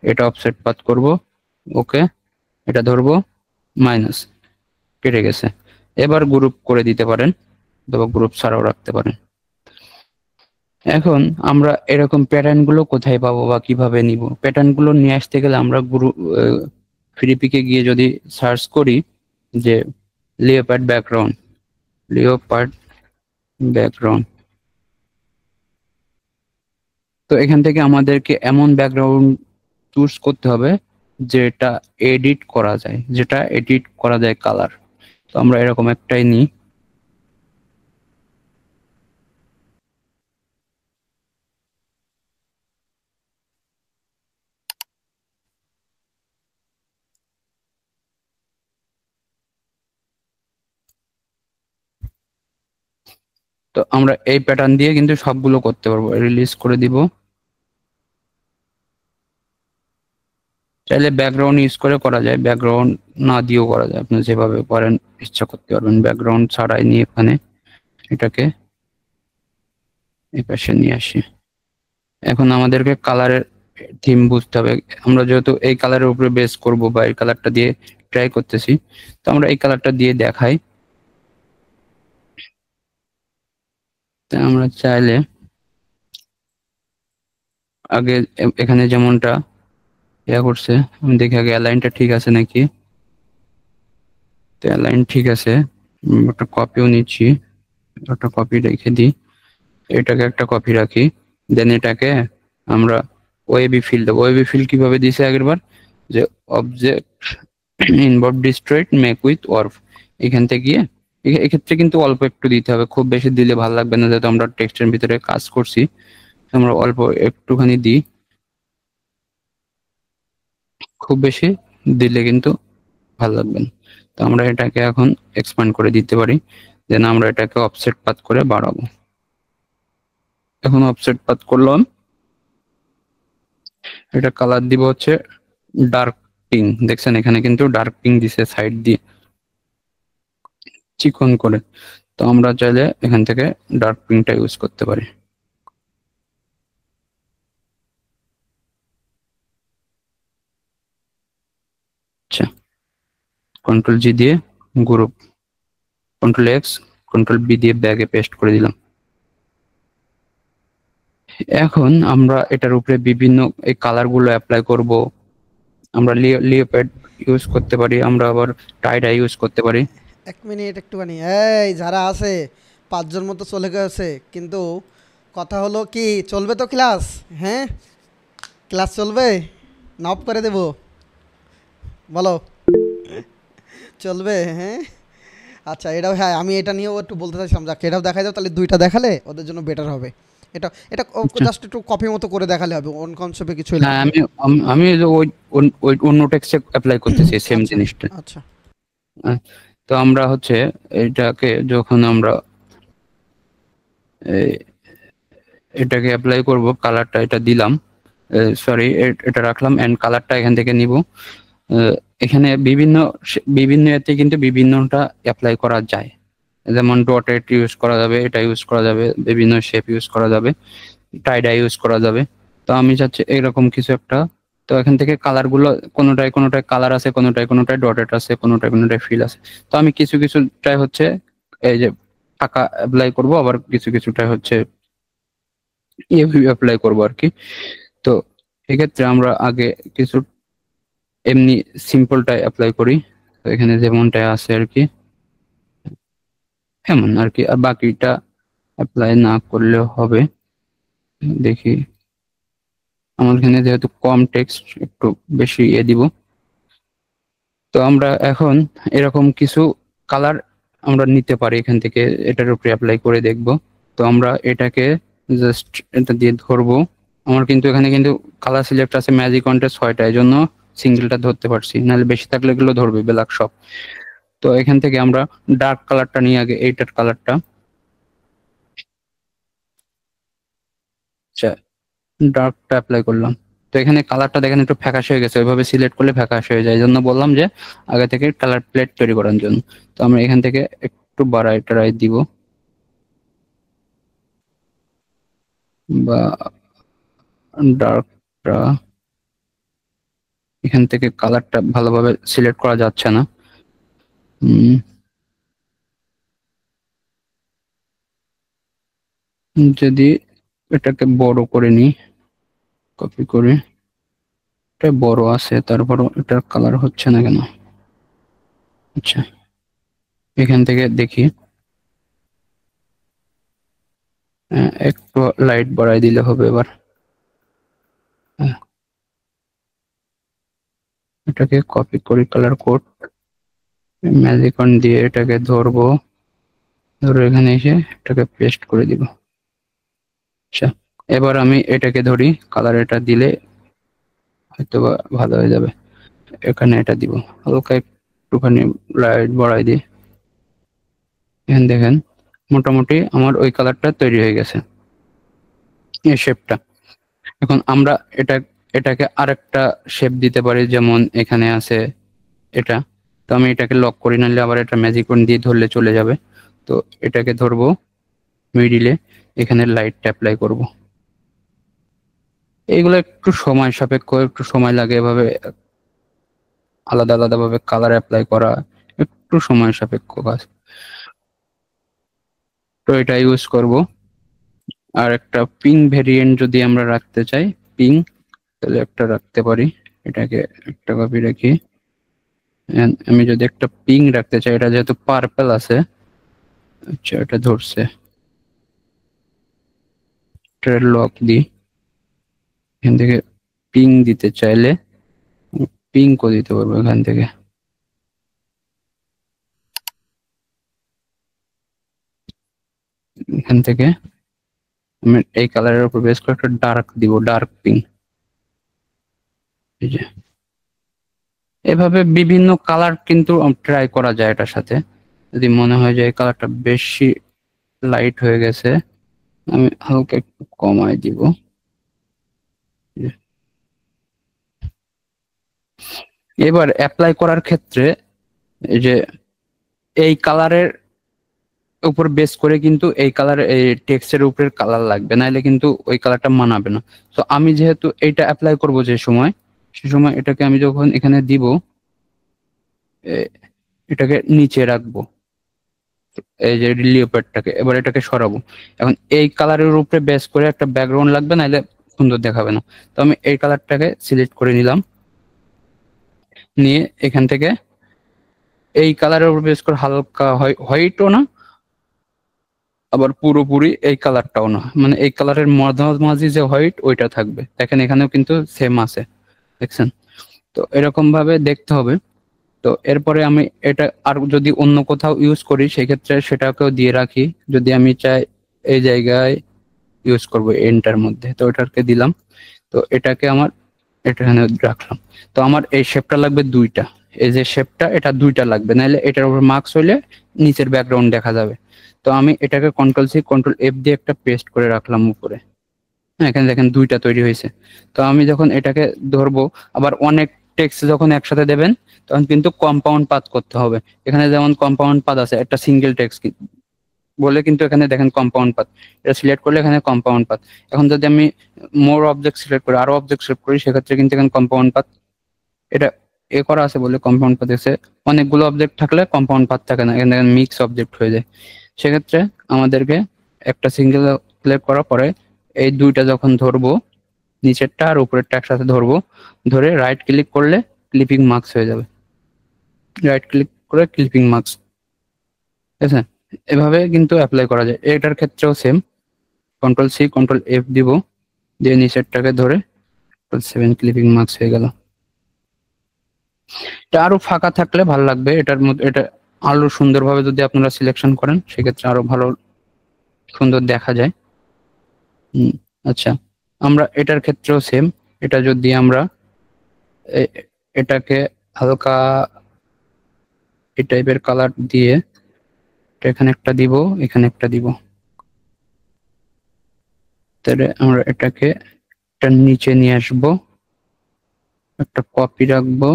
এটা অফসেট পাথ করব, ওকে এটা ধরবো মাইনাস, কেটে গেছে। এবার গ্রুপ করে দিতে পারেন অথবা গ্রুপ ছাড়াও রাখতে পারেন। এখন আমরা এরকম প্যাটার্ন গুলো কোথায় পাবো বা কিভাবে নিব? প্যাটার্ন গুলো নিয়ে আসতে গেলে আমরা ফ্রিপিকে গিয়ে যদি সার্চ করি যে লিওপার্ড ব্যাকগ্রাউন্ড, লিওপার্ড ব্যাকগ্রাউন্ড, তো এখান থেকে আমাদেরকে এমন ব্যাকগ্রাউন্ড চুজ করতে হবে যেটা এডিট করা যায়, যেটা এডিট করা যায় কালার। তো আমরা এরকম একটাই নিই, তো আমরা এই প্যাটার্ন দিয়ে কিন্তু সবগুলো করতে পারবো। রিলিজ করে দিব, চাইলে ব্যাকগ্রাউন্ড ইউজ করে করা যায়, ব্যাকগ্রাউন্ড না দিয়েও করা যায়, আপনি যেভাবে করেন ইচ্ছা করতে পারবেন। ব্যাকগ্রাউন্ড ছাড়াই নিয়ে এখানে এটাকে এই পাশে নিয়ে আসি। এখন আমাদেরকে কালারের থিম বুঝতে হবে। আমরা যেহেতু এই কালারের উপরে বেস করব বা এই কালারটা দিয়ে ট্রাই করতেছি, তো আমরা এই কালারটা দিয়ে দেখাই। তা আমরা চাইলে আগে এখানে যেমনটা ইয়া করছে, আমি দেখি আগে অ্যালাইনটা ঠিক আছে নাকি। তো অ্যালাইন ঠিক আছে, একটা কপিও নিচ্ছি, একটা কপি রেখে দিই, এটাকে একটা কপি রাখি, দেন এটাকে আমরা ওয়েবি ফিল দেবো। ওয়েবি ফিল কিভাবে দিছে আগেরবার, যে object involve destroyed make with wharf, এখান থেকে গিয়ে এক্ষেত্রে কিন্তু অল্প একটু দিতে হবে, খুব বেশি দিলে ভালো লাগবে না, যেহেতু আমরা টেক্সটের ভিতরে কাজ করছি। আমরা অল্প একটুখানি দিই, খুব বেশি দিলে কিন্তু ভালো লাগবে না। তো আমরা এটাকে এখন এক্সপ্যান্ড করে দিতে পারি, দেন আমরা এটাকে অফসেট পাথ করে বাড়াবো। এখন অফসেট পাথ করলাম, এটা কালার দিব হচ্ছে ডার্ক পিঙ্ক, দেখছেন এখানে কিন্তু ডার্ক পিঙ্ক দিছে সাইড দিয়ে চিকন করে। তো আমরা চাইলে এখান থেকে ডার্ক পিঙ্কটা ইউজ করতে পারি। আচ্ছা, কন্ট্রোল জি দিয়ে group, control X, control B দিয়ে ব্যাগে পেস্ট করে দিলাম। এখন আমরা এটার উপরে বিভিন্ন এই কালার গুলো অ্যাপ্লাই করব। আমরা লিওপ্যাড ইউজ করতে পারি, আমরা আবার টাইডা ইউজ করতে পারি। এক মিনিট একটুখানি, এই যারা আছে 5 জন মতো চলে গেছে, কিন্তু কথা হলো কি, চলবে তো ক্লাস? হ্যাঁ, ক্লাস চলবে না অফ করে দেব? বলো, চলবে? হ্যাঁ, আচ্ছা এটাও, হ্যাঁ আমি এটা নিয়েও একটু বলতে চাইছিলাম, যাক এটাও দেখাই দাও, তাহলে দুইটা দেখালে ওদের জন্য বেটার হবে। এটা এটা আচ্ছা। জাস্ট একটু কপি মতো করে দেখালে হবে, অন কনসেপ্টে কিছুই হ্যাঁ, লাগবে না। আমি আমি ওই যে ওই অন্য টেক্সটে অ্যাপ্লাই করতেছি সেম আচ্ছা জিনিসটা। আচ্ছা। আহ, তো আমরা হচ্ছে এটাকে যখন আমরা এটাকে অ্যাপ্লাই করব, কালারটা এটা দিলাম, সরি এটা রাখলাম, এন্ড কালারটা এখান থেকে নিব। এখানে বিভিন্ন বিভিন্ন এতে কিন্তু বিভিন্নটা অ্যাপ্লাই করা যায়, যেমন ডটেড ইউজ করা যাবে, এটা ইউজ করা যাবে, বিভিন্ন শেপ ইউজ করা যাবে, টাইডা ইউজ করা যাবে। তো আমি চাচ্ছি এরকম কিছু একটা। তো এখান থেকে কালার গুলো কোনোটায় কোনোটায় কালার আছে, কোনোটায় কোনোটায় ডটেড আছে, কোনোটায় কোনোটায় ফিল আছে। তো আমি কিছু কিছুটাই হচ্ছে এই যে ফাঁকা অ্যাপ্লাই করব, আবার কিছু কিছুটাই হচ্ছে এভাবে অ্যাপ্লাই করব আর কি। তো এক্ষেত্রে আমরা আগে কিছু এমনি সিম্পলটাই অ্যাপ্লাই করি। তো এখানে যেমনটা আছে আর কি এমন আর কি, আর বাকিটা অ্যাপ্লাই না করলেও হবে। দেখি আমার এখানে যেহেতু কম টেক্সট একটু বেশি দিব। তো আমরা এখন এরকম কিছু কালার আমরা নিতে পারি এখান থেকে, এটার উপরে অ্যাপ্লাই করে দেখব। তো আমরা এটাকে জাস্ট এটা দিয়ে ধরবো। আমার কিন্তু এখানে কিন্তু কালার সিলেক্ট আছে ম্যাজিক কন্ট্রাস্ট 6টা, এই জন্য সিঙ্গেলটা ধরতে পারছি, নাহলে বেশি থাকলে এগুলো ধরবে ব্ল্যাক সব। তো এখান থেকে আমরা ডার্ক কালারটা নিয়ে আগে এইটার কালারটা, আচ্ছা ডার্কটা অ্যাপ্লাই করলাম। তো এখানে কালারটা দেখেন একটু ফ্যাকাশে হয়ে গেছে, ওইভাবে সিলেক্ট করলে ফ্যাকাশে হয়ে যায়, এই জন্য বললাম যে আগে থেকে কালার প্লেট তৈরি করার জন্য। তো আমরা এখান থেকে একটু বাড়াই টাড়াই দিব, বা ডার্কটা এখান থেকে কালারটা ভালোভাবে সিলেক্ট করা যাচ্ছে না। যদি এটাকে বড় করে নিই, কপি করে, এটা বড় আছে তারপরও এটার কালার হচ্ছে না কেন? আচ্ছা এখান থেকে দেখি একটু লাইট বাড়াই দিলে হবে এবার। এটাকে কপি করি, কালার কোড ম্যাজিকন দিয়ে এটাকে ধরবো, ধরে এখানে এসে এটাকে পেস্ট করে দিব। আচ্ছা এবার আমি এটাকে ধরি, কালার এটা দিলে হয়তো ভালো হয়ে যাবে। এখানে এটা দিব, হালকা একটুখানি লাইট বাড়াই দিই। এখানে দেখেন মোটামুটি আমার ওই কালারটা তৈরি হয়ে গেছে, এই শেপটা। এখন আমরা এটাকে আরেকটা শেপ দিতে পারি, যেমন এখানে আছে এটা। তো আমি এটাকে লক করি, নাহলে আবার এটা ম্যাজিক পয়েন্ট দিয়ে ধরলে চলে যাবে। তো এটাকে ধরবো মিডিলে, এখানে লাইটটা অ্যাপ্লাই করব। এইগুলো একটু সময় সাপেক্ষ, একটু সময় লাগে এভাবে আলাদা আলাদা ভাবে কালার অ্যাপ্লাই করা, একটু সময় সাপেক্ষ কাজ। তো এটা ইউজ করব। আর একটা পিঙ্ক ভেরিয়েন্ট যদি আমরা রাখতে চাই, পিঙ্ক, তাহলে একটা রাখতে পারি। এটাকে একটা কপি রাখি। আমি যদি একটা পিঙ্ক রাখতে চাই, এটা যেহেতু পার্পল আছে, আচ্ছা এটা ধরছে, এটা লক দিই। এখান থেকে পিঙ্ক দিতে চাইলে পিঙ্কও দিতে পারবো এখান থেকে। এখান থেকে আমি এই কালারের উপর বেস করে একটা ডার্ক দিব, ডার্ক পিঙ্ক। এই যে এভাবে বিভিন্ন কালার কিন্তু ট্রাই করা যায় এটার সাথে। যদি মনে হয় যে এই কালারটা বেশি লাইট হয়ে গেছে, আমি হালকা একটু কমাই দিব। এবার অ্যাপ্লাই করার ক্ষেত্রে এই যে এই কালারের উপর বেস করে কিন্তু এই কালার, এই টেক্সটের উপরের কালার লাগবে, নাহলে কিন্তু ওই কালারটা মানাবে না। তো আমি যেহেতু এইটা অ্যাপ্লাই করব যে সময়, সে সময় এটাকে আমি যখন এখানে দিব, এটাকে নিচে রাখবো, এই যে লিওপার্ডটাকে, এবার এটাকে সরাবো। এখন এই কালারের উপরে বেস করে একটা ব্যাকগ্রাউন্ড লাগবে, নাহলে সুন্দর দেখাবে না। তো আমি এই কালারটাকে সিলেক্ট করে নিলাম, নিয়ে এখান থেকে এই কালারের উপর বেস করে হালকা হোয়াইটও না, আবার পুরোপুরি এই কালারটাও না, মানে এই কালারের মাঝামাঝি যে হোয়াইট ওইটা থাকবে। দেখেন এখানেও কিন্তু সেম আছে, দেখছেন? তো এরকম ভাবে দেখতে হবে। তো এরপরে আমি এটা আর যদি অন্য কোথাও ইউজ করি, সেক্ষেত্রে সেটাকেও দিয়ে রাখি। যদি আমি চাই এই জায়গায় ইউজ করব এন্টার মধ্যে, তো এটাকে দিলাম। তো এটাকে আমার এখানে রাখলাম। তো আমার এই শেপটা লাগবে দুইটা, এই যে শেপটা, এটা দুইটা লাগবে, নাহলে এটার উপর মার্কস হইলে নিচের ব্যাকগ্রাউন্ড দেখা যাবে। তো আমি এটাকে কন্ট্রোল-সি কন্ট্রোল-এফ দিয়ে একটা পেস্ট করে রাখলাম উপরে। হ্যাঁ এখানে দেখেন দুইটা তৈরি হয়েছে। তো আমি যখন এটাকে ধরবো, আবার অনেক টেক্সট যখন একসাথে দেবেন, তখন কিন্তু কম্পাউন্ড পাথ করতে হবে। এখানে যেমন কম্পাউন্ড পাথ আছে, একটা সিঙ্গেল টেক্সট বলে কিন্তু এখানে দেখেন কম্পাউন্ড পাথ, এটা সিলেক্ট করলে এখানে কম্পাউন্ড পাথ। এখন যদি আমি মোর অবজেক্ট সিলেক্ট করি, আরো অবজেক্ট সিলেক্ট করি, সেক্ষেত্রে কিন্তু এখানে কম্পাউন্ড পাথ এটা করা আছে বলে কম্পাউন্ড পাথ এসে। অনেকগুলো অবজেক্ট থাকলে কম্পাউন্ড পাথ থাকে না, এখানে দেখেন মিক্স অবজেক্ট হয়ে যায়। সেক্ষেত্রে আমাদেরকে একটা সিঙ্গেল সিলেক্ট করার পরে এই দুইটা যখন ধরবো, নিচেরটা আর উপরেরটা একসাথে ধরবো, ধরে রাইট ক্লিক করলে ক্লিপিং মার্কস হয়ে যাবে। রাইট ক্লিক করে ক্লিপিং মার্কস, ঠিক আছে? এভাবে কিন্তু অ্যাপ্লাই করা যায়। এটার ক্ষেত্রেও same, control C control F দিব, দিয়ে নিচেরটাকে ধরে 7 ক্লিপিং মার্কস হয়ে গেল। এটা আরো ফাঁকা থাকলে ভালো লাগবে, এটার মধ্যে এটা আরো সুন্দরভাবে যদি আপনারা সিলেকশন করেন সেক্ষেত্রে আরো ভালো সুন্দর দেখা যায়। আচ্ছা, আমরা এটার ক্ষেত্রেও সেম, এটা যদি আমরা এটাকে হালকা এই টাইপের কালার দিয়ে এখানে একটা দিব, এখানে একটা দিব, তাহলে আমরা এটাকে এটার নিচে নিয়ে আসবো, একটা কপি রাখবো,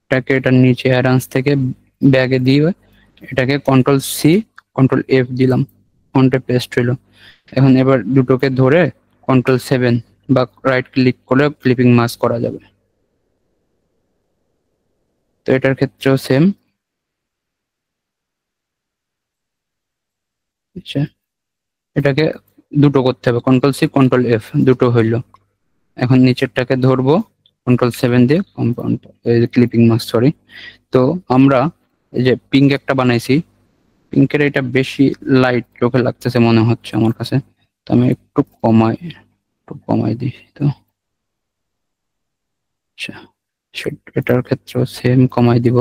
এটাকে এটার নিচে অ্যারেঞ্জ থেকে ব্যাগে দিয়ে এটাকে কন্ট্রোল সি কন্ট্রোল এফ দিলাম, ফন্টে পেস্ট হইলো। এখন এবার দুটোকে ধরে কন্ট্রোল 7 বা রাইট ক্লিক করে ক্লিপিং মাস্ক করা যাবে। তো এটার ক্ষেত্রেও সেম। আচ্ছা, এটাকে দুটো করতে হবে, কন্ট্রোল সি কন্ট্রোল এফ, দুটো হইলো। এখন নিচেরটাকে ধরবো কন্ট্রোল 7 দিয়ে কম্পাউন্ড ক্লিপিং মাস্ক, সরি। তো আমরা এই যে পিঙ্ক একটা বানাইছি, পিঙ্কের এটা বেশি লাইট চোখে লাগতেছে মনে হচ্ছে আমার কাছে, তো আমি একটু কমাই দিই। তো আচ্ছা, এটার ক্ষেত্রেও সেম কমাই দিব।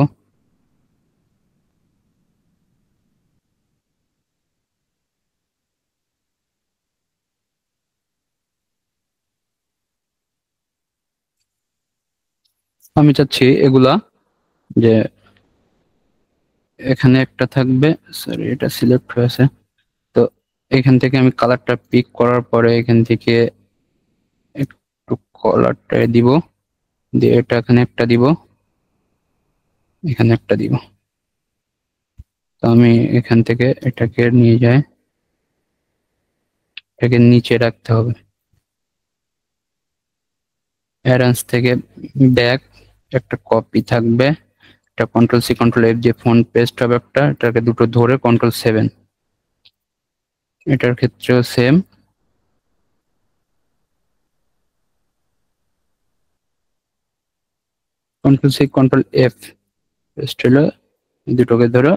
আমি চাচ্ছি এগুলা যে এখানে একটা থাকবে, সরি এটা সিলেক্ট হয়েছে। তো এখান থেকে আমি কালারটা পিক করার পরে এখান থেকে একটু কালারটা দিব, দিয়ে এটা এখানে একটা দিব, এখানে একটা দিব। তো আমি এখান থেকে এটাকে নিয়ে যাই, এটাকে নিচে রাখতে হবে, অ্যারেঞ্জ থেকে ব্যাক একটা কপি থাকবে, এটা কন্ট্রোল সি কন্ট্রোল এফ যে ফন্ট পেস্ট হবে একটা, এটাকে দুটো ধরে কন্ট্রোল 7, এটার ক্ষেত্রেও same. Control C control F paste হলো, দুটোকে ধরে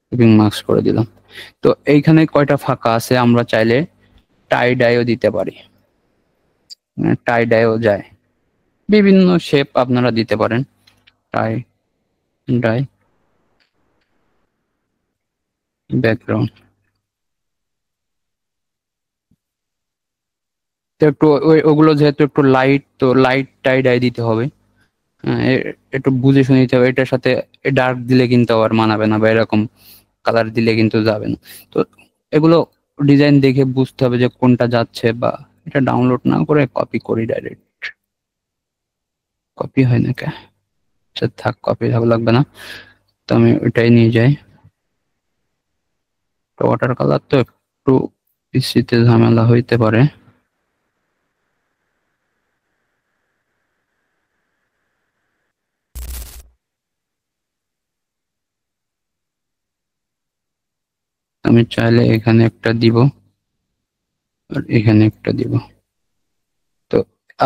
ক্লিপিং মার্কস করে দিলাম। তো এইখানে কয়টা ফাঁকা আছে, আমরা চাইলে টাই ডাইও দিতে পারি, টাই ডাইও যায়, বিভিন্ন শেপ আপনারা দিতে পারেন, টাই ডাই ব্যাকগ্রাউন্ড। তো একটু ওগুলো যেহেতু একটু লাইট, তো লাইট টাই ডাই দিতে হবে। হ্যাঁ, একটু বুঝে শুনে দিতে হবে, এটার সাথে ডার্ক দিলে কিন্তু আবার মানাবে না, বা এরকম কালার দিলে কিন্তু যাবে না। তো এগুলো ডিজাইন দেখে বুঝতে হবে যে কোনটা যাচ্ছে, বা এটা ডাউনলোড না করে কপি করি ডাইরেক্ট। কপি হয় না কে? আচ্ছা থাক, কপি ভালো লাগবে না, তো আমি ওইটাই নিয়ে যাই। ওয়াটার কালার তো একটু পিসিতে ঝামেলা হইতে পারে। আমি চাইলে এখানে একটা দিব আর এখানে একটা দিব। তো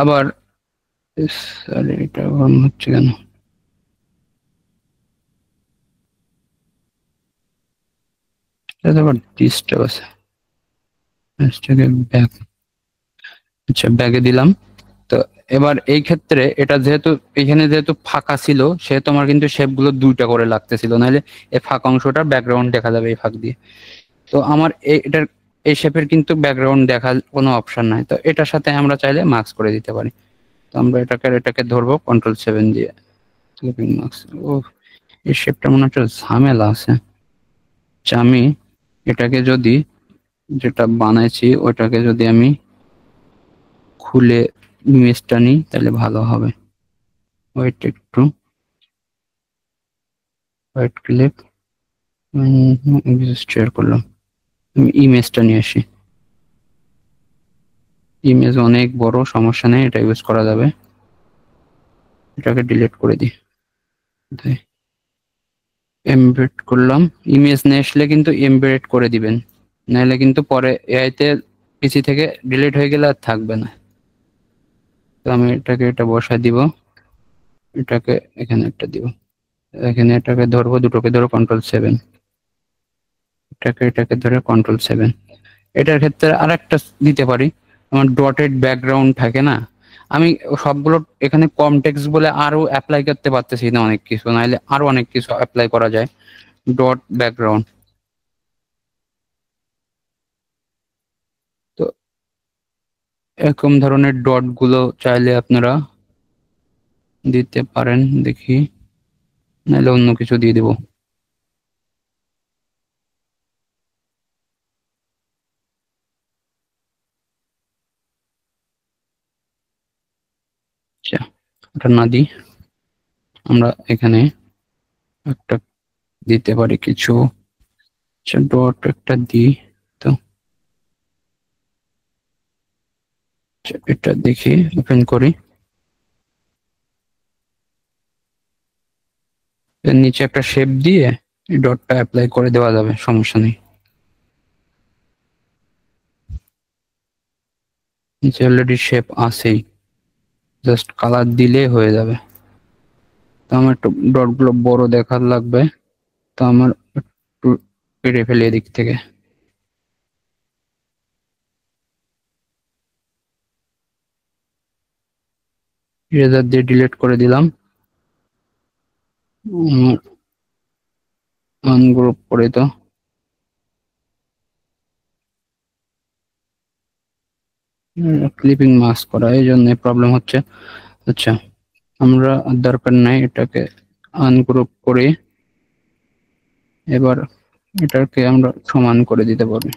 আবার আরে এটা হচ্ছে কেন? এটা আবার ডিস্টার্ব আছে। ব্যাক, আচ্ছা ব্যাগে দিলাম। তো এবার এই ক্ষেত্রে এটা যেহেতু এখানে যেহেতু ফাঁকা ছিল, সেহেতু আমার কিন্তু শেপ গুলো দুইটা করে লাগতেছিল, নাহলে এই ফাঁকা অংশটা ব্যাকগ্রাউন্ড দেখা যাবে এই ফাঁক দিয়ে। তো আমার এটার এই শেপের কিন্তু ব্যাকগ্রাউন্ড দেখার কোনো অপশন নাই, তো এটার সাথে আমরা চাইলে মার্কস করে দিতে পারি। তো আমরা এটাকে ধরবো কন্ট্রোল 7 দিয়ে ক্লিপিং মার্কস। ও, এই শেপটা মনে হচ্ছে ঝামেলা আছে। আচ্ছা, আমি এটাকে যদি যেটা বানাইছি ওটাকে যদি আমি খুলে ইমেজটা নিই তাহলে ভালো হবে। ওয়েট একটু, রাইট ক্লিক, শেয়ার করলাম। আমি ইমেজটা নিয়ে আসি। ইমেজ অনেক বড়, সমস্যা নেই, এটা ইউজ করা যাবে। এটাকে ডিলিট করে দিই। এমবেড করলাম। ইমেজ নিয়ে আসলে কিন্তু এমবেড করে দিবেন, নাহলে কিন্তু পরে এআইতে পিসি থেকে ডিলিট হয়ে গেলে আর থাকবে না। তো আমি এটা বসায় দিব, এটাকে এখানে একটা দিব, এখানে এটাকে ধরবো, দুটোকে ধরো Ctrl+7, এটাকে ধরে Ctrl+7। এটার ক্ষেত্রে আরেকটা দিতে পারি, আমার ডটেড ব্যাকগ্রাউন্ড থাকে না, আমি সবগুলো এখানে কম টেক্সট বলে আরো অ্যাপ্লাই করতে পারতেছি না অনেক কিছু, নাহলে আরো অনেক কিছু অ্যাপ্লাই করা যায়। ডট ব্যাকগ্রাউন্ড, তো এরকম ধরনের ডট গুলো চাইলে আপনারা দিতে পারেন, দেখি, নাহলে অন্য কিছু দিয়ে দিব। আচ্ছা, ওটা না দিই, আমরা এখানে একটা দিতে পারি কিছু। আচ্ছা, ডট একটা দিই। তো আচ্ছা, এটা দেখি, ওপেন করি। এর নিচে একটা শেপ দিয়ে ডটটা অ্যাপ্লাই করে দেওয়া যাবে, সমস্যা নেই। নিচে অলরেডি শেপ আছেই, জাস্ট কালার দিলে হয়ে যাবে। তো আমার একটু ডট গুলো বড় দেখার লাগবে, তো আমার একটু কেটে ফেলি এদিক থেকে, ইরেজার দিয়ে ডিলিট করে দিলাম। আনগ্রুপ করে, তো ক্লিপিং মাস্ক করা, এই জন্য প্রবলেম হচ্ছে। আচ্ছা, আমরা আর দরকার নাই, এটাকে আনগ্রুপ করে এবার এটাকে আমরা সমান করে দিতে পারি।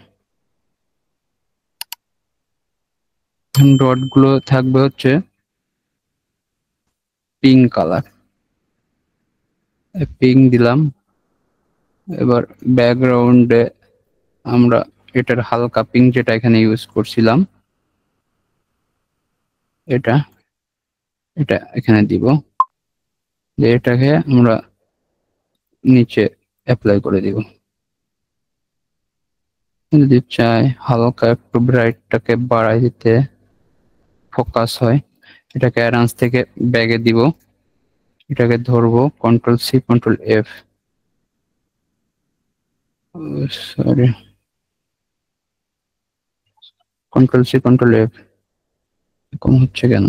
ডট গুলো থাকবে হচ্ছে পিঙ্ক কালার, পিঙ্ক দিলাম। এবার ব্যাকগ্রাউন্ডে আমরা এটার হালকা পিঙ্ক যেটা এখানে ইউজ করছিলাম, এটা এটা এখানে দিব, যে এটাকে আমরা নিচে অ্যাপ্লাই করে দিব। যদি চাই হালকা একটু ব্রাইটটাকে বাড়াই দিতে, ফোকাস হয়, এটাকে অ্যারেঞ্জ থেকে ব্যাগে দিব, এটাকে ধরবো, Ctrl+C Ctrl+F, sorry, Ctrl+C Ctrl+F, এরকম হচ্ছে কেন?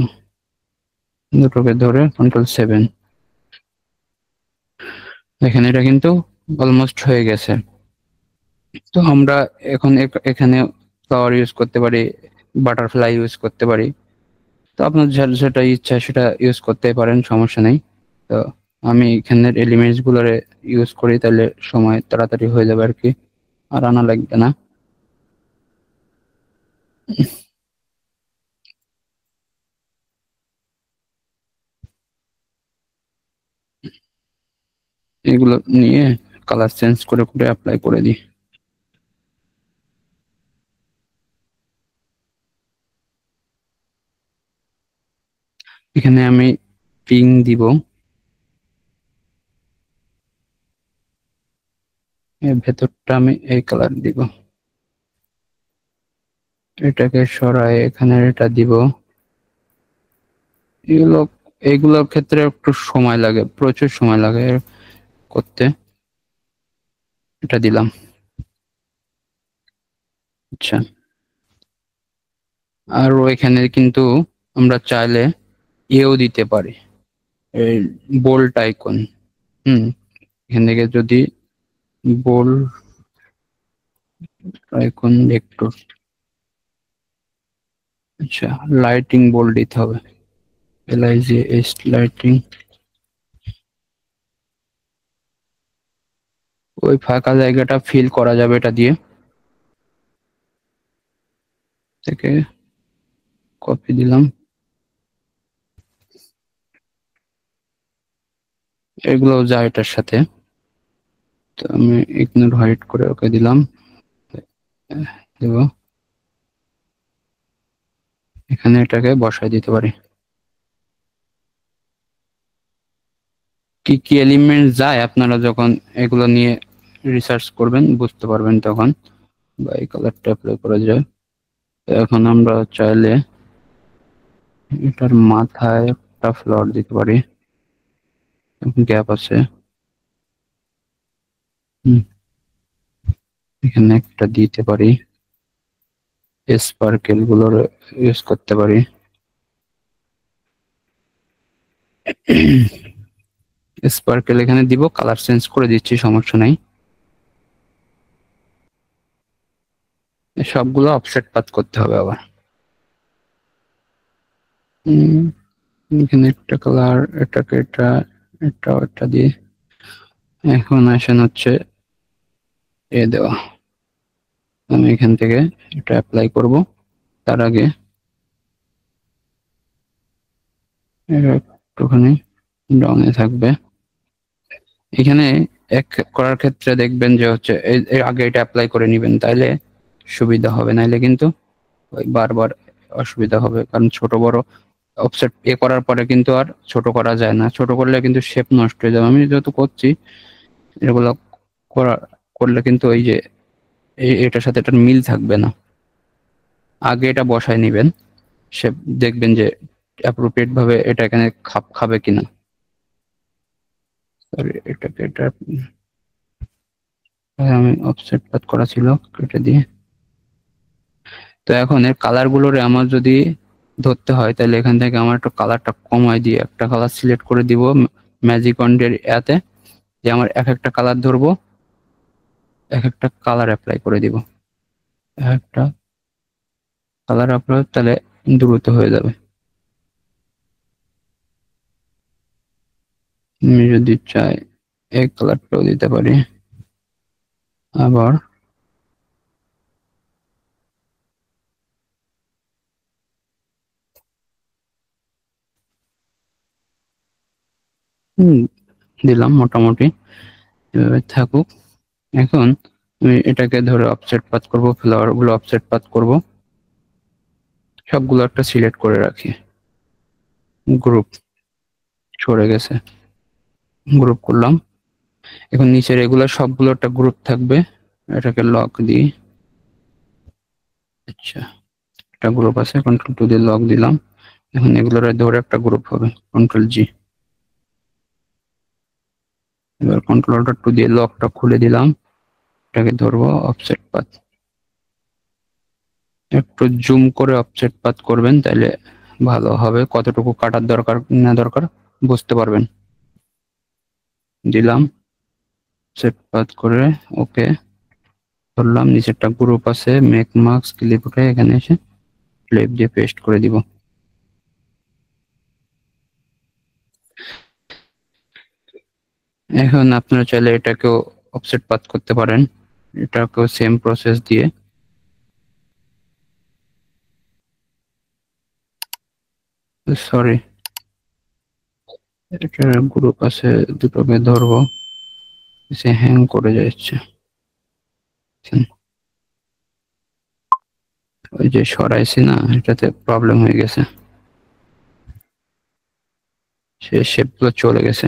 দুটোকে ধরে Ctrl+7, দেখেন এটা কিন্তু অলমোস্ট হয়ে গেছে। তো আমরা এখন এখানে ফ্লাওয়ার ইউজ করতে পারি, বাটারফ্লাই ইউজ করতে পারি, তো আপনার যেটা ইচ্ছা সেটা ইউজ করতে পারেন, সমস্যা নেই। তো আমি এখানের এলিমেন্টস গুলোরে ইউজ করি, তাহলে সময় তাড়াতাড়ি হয়ে যাবে আর কি, আর আনা লাগবে না। এগুলো নিয়ে কালার চেঞ্জ করে করে অ্যাপ্লাই করে দিই। এখানে আমি পিঙ্ক দিব, এর ভেতরটা আমি এই কালার দিব, এটাকে সরাই এখানে এটা দিব। এগুলো এইগুলোর ক্ষেত্রে একটু সময় লাগে, প্রচুর সময় লাগে করতে। এটা দিলাম। আচ্ছা, আর এখানে কিন্তু আমরা চাইলে এও দিতে পারি, এই বোল্ড আইকন। এখান থেকে যদি বোল্ড আইকন একটু, আচ্ছা, লাইটিং বোল্ড দিতে হবে, LIGH লাইটিং। ওই ফাঁকা জায়গাটা ফিল করা যাবে এটা দিয়ে, থেকে কপি দিলাম, এগুলো যায় এটার সাথে। তো আমি ইগনোর হোয়াইট করে ওকে দিলাম, দেব। এখানে এটাকে বসাই দিতে পারি। কি কি এলিমেন্ট যায় আপনারা যখন এগুলো নিয়ে রিসার্চ করবেন বুঝতে পারবেন তখন। বা এই কালারটা অ্যাপ্লাই করা যায়। এখন আমরা চাইলে এটার মাথায় একটা ফ্লাওয়ার দিতে পারি, গ্যাপ আছে। এখানে একটা দিতে পারি, স্পার্কেল গুলোর ইউজ করতে পারি। স্পার্কেল এখানে দিব, কালার চেঞ্জ করে দিচ্ছি, সমস্যা নাই। সবগুলো অফসেট পাত করতে হবে আবার। এখানে একটা কালার, এটাকে এটা দিয়ে। এখন আসেন হচ্ছে দেওয়া। আমি এখান থেকে এটা অ্যাপ্লাই করব। তার আগে একটুখানি ডাউনে থাকবে। এখানে এক করার ক্ষেত্রে দেখবেন যে হচ্ছে এর আগে এটা অ্যাপ্লাই করে নিবেন, তাইলে সুবিধা হবে, নাইলে কিন্তু ওই বারবার অসুবিধা হবে। কারণ ছোট বড় অফসেট করার পরে কিন্তু আর ছোট করা যায় না, ছোট করলে কিন্তু শেপ নষ্ট হয়ে যাবে। আমি যত করছি এগুলো করা করলে কিন্তু ওই যে এটার সাথে এটার মিল থাকবে না। আগে এটা বসায় নিবেন, শেপ দেখবেন যে অ্যাপ্রোপ্রিয়েট ভাবে এটা এখানে খাপ খাবে কিনা। সরি, এটা আমি অফসেট পাত করা ছিল, কেটে দিয়ে। তো এখন এর কালার গুলোরে আমার যদি ধরতে হয়, তাহলে এখান থেকে আমার একটু কালারটা কমাই দিয়ে একটা কালার সিলেক্ট করে দিব ম্যাজিক ওয়ান্ডের এতে, যে আমার এক একটা কালার ধরবো, এক একটা কালার অ্যাপ্লাই করে দিব, একটা কালার অ্যাপ্লাই, তাহলে দ্রুত হয়ে যাবে। আমি যদি চাই এই কালারটাও দিতে পারি। আবার দিলাম, মোটামুটি এভাবে থাকুক। এখন আমি এটাকে ধরে অফসেট পাত করব, ফ্লাওয়ার গুলো অফসেট পাত করব, সবগুলো একটা সিলেক্ট করে রাখি। গ্রুপ সরে গেছে, গ্রুপ করলাম। এখন নিচের এগুলো সবগুলো একটা গ্রুপ থাকবে, এটাকে লক দিই। আচ্ছা, একটা গ্রুপ আছে, কন্ট্রোল টু দিয়ে লক দিলাম। এখন এগুলোর ধরে একটা গ্রুপ হবে, কন্ট্রোল জি। এবার কন্ট্রোল টু দিয়ে লকটা খুলে দিলাম, এটাকে ধরবো অফসেট পাত। একটু জুম করে অফসেট পাত করবেন, তাহলে ভালো হবে, কতটুকু কাটার দরকার না দরকার বুঝতে পারবেন। দিলাম সেট পাত করে, ওকে ধরলাম। নিচেরটা গ্রুপ আছে, মেক মার্কস ক্লিপ উঠে এখানে এসে ক্লিপ দিয়ে পেস্ট করে দিব। এখন আপনারা চাইলে এটাকেও অফসেট পাত করতে পারেন, এটাকেও সেম প্রসেস দিয়ে। সরি, এটা গ্রুপ আছে, দুটোকে ধরবো, সে হ্যাং করে যাচ্ছে। ওই যে সরাইছি না, এটাতে প্রবলেম হয়ে গেছে, সে শেপ গুলো চলে গেছে।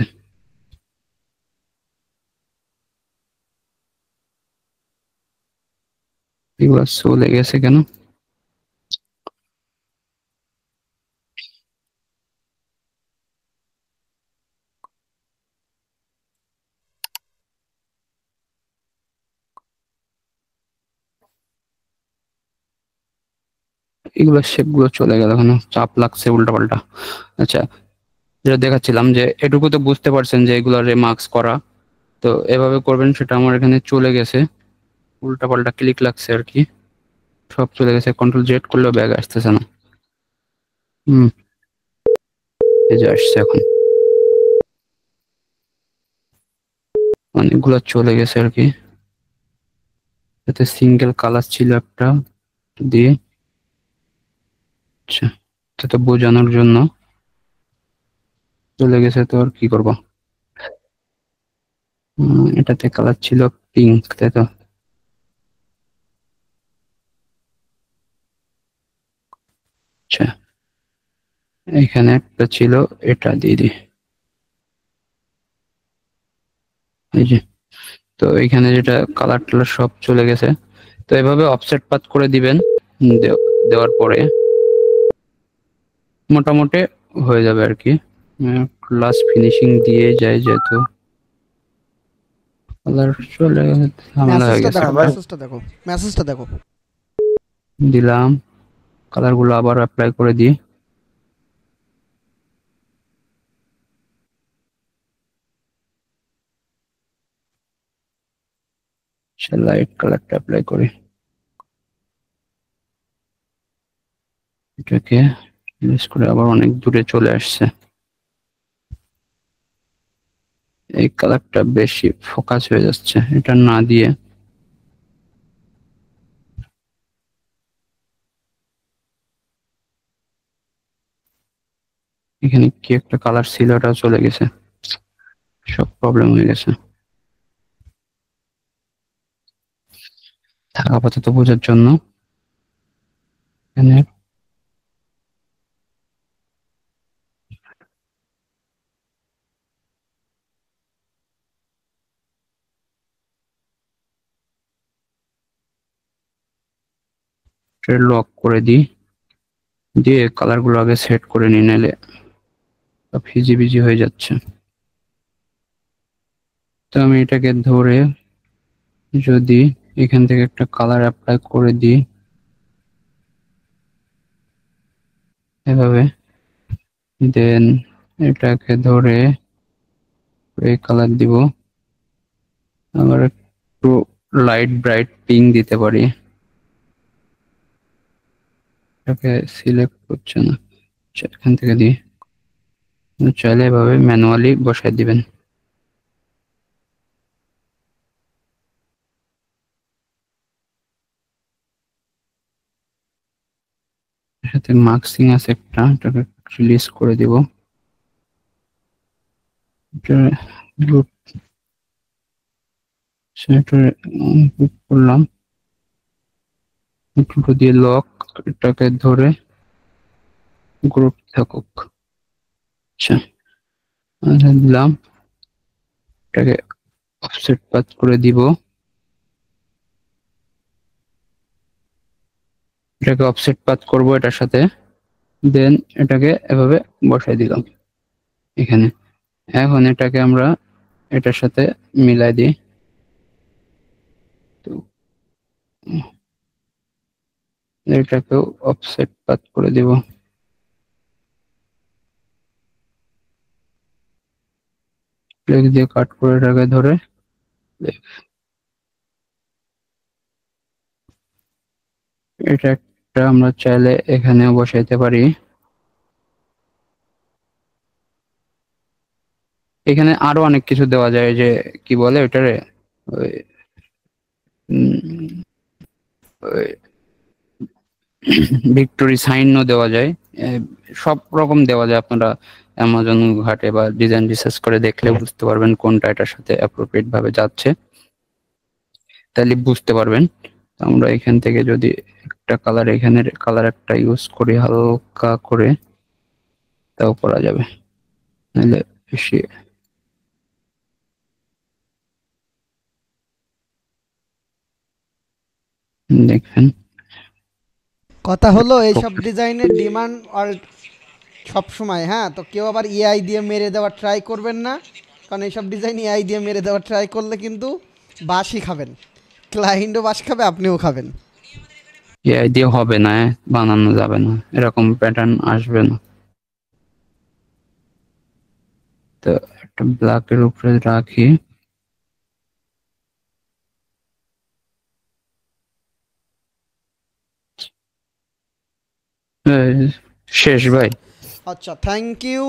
এগুলো চলে গেছে কেন? এগুলো শেপ গুলো চলে গেল কেন? চাপ লাগছে উল্টা পাল্টা। আচ্ছা, যেটা দেখাচ্ছিলাম যে এটুকু তো বুঝতে পারছেন যে এগুলো রিমার্কস করা, তো এভাবে করবেন। সেটা আমার এখানে চলে গেছে, উল্টা পাল্টা ক্লিক লাগছে আর কি, সব চলে গেছে। কন্ট্রোল জেড করলেও ব্যাগ আসতেছে না। হুম, এই যে আসছে এখন, অনেকগুলো চলে গেছে আর কি। এতে সিঙ্গেল কালার ছিল একটা দিয়ে। আচ্ছা, এটা বোঝানোর জন্য চলে গেছে, তো আর কি করবো। এটাতে কালার ছিল পিঙ্ক, তাই তো? আচ্ছা, এখানে একটা ছিল, এটা দিয়ে দিই। এই যে, তো এখানে যেটা কালার টালার সব চলে গেছে। তো এভাবে অফসেট পাত করে দিবেন। দেওয়ার পরে মোটামুটি হয়ে যাবে আর কি। লাস্ট ফিনিশিং দিয়ে যায়, যেহেতু কালার চলে গেছে, ঝামেলা হয়ে মেসেজটা গেছে দেখো, একটা। মেসেজটা দেখো, মেসেজটা দেখো। দিলাম, কালার গুলো আবার অ্যাপ্লাই করে দিই। লাইট কালারটা অ্যাপ্লাই করি, এটাকে ইউজ করে আবার অনেক দূরে চলে আসছে। এই কালারটা বেশি ফোকাস হয়ে যাচ্ছে, এটা না দিয়ে এখানে কি একটা কালার ছিল, ওটাও চলে গেছে, সব প্রবলেম হয়ে গেছে। থাকা আপাতত বোঝার জন্য এখানে লক করে দিই, দিয়ে কালার গুলো আগে সেট করে নিয়ে নিলে সব হিজিবিজি হয়ে যাচ্ছে। তো আমি এটাকে ধরে যদি এখান থেকে একটা কালার অ্যাপ্লাই করে দিই এভাবে, দেন এটাকে ধরে এই কালার দিব, আবার একটু লাইট ব্রাইট পিঙ্ক দিতে পারি। এটাকে সিলেক্ট করছে না, আচ্ছা, এখান থেকে দিই। চাইলে এভাবে ম্যানুয়ালি বসাই দিবেন। এর সাথে মার্কসিং আছে একটা, এটাকে রিলিজ করে দিব। এটা গ্রুপ সেটা করলাম, দুটো দিয়ে লক, এটাকে ধরে গ্রুপ থাকুক। আচ্ছা, দিলাম, এটাকে অফসেট পাথ করে দিব, এটাকে অফসেট পাথ করব এটার সাথে, দেন এটাকে এভাবে বসাই দিলাম এখানে। এখন এটাকে আমরা এটার সাথে মিলাই দিই। তো এটাকেও অফসেট পাথ করে দিব, প্লেগ দিয়ে কাট করে এটাকে ধরে এটা একটা আমরা চাইলে এখানেও বসাইতে পারি। এখানে আরো অনেক কিছু দেওয়া যায়, যে কি বলে ওটারে, ওই ওই ভিক্টোরি সাইনও দেওয়া যায়, সব রকম দেওয়া যায়। আপনারা অ্যামাজন ঘাটে বা ডিজাইন রিসার্চ করে দেখলে বুঝতে পারবেন কোনটা এটার সাথে অ্যাপ্রোপ্রিয়েট ভাবে যাচ্ছে, তাহলে বুঝতে পারবেন। আমরা এখান থেকে যদি একটা কালার, এখানের কালার একটা ইউজ করি হালকা করে, তাও করা যাবে, নাহলে বেশি দেখবেন। কথা হলো এইসব ডিজাইনের ডিমান্ড আর সব সময়, হ্যাঁ, তো কেউ আবার এআই দিয়ে মেরে দেওয়ার ট্রাই করবেন না, কারণ এইসব ডিজাইন এআই দিয়ে মেরে দেওয়ার ট্রাই করলে কিন্তু বাসই খাবেন, ক্লায়েন্টও বাস খাবে, আপনিও খাবেন। এআই দিয়ে হবে না, বানানো যাবে না, এরকম প্যাটার্ন আসবে না। তো একটা ব্ল্যাকের উপরে রাখি, শেষ ভাই। আচ্ছা, থ্যাংক ইউ।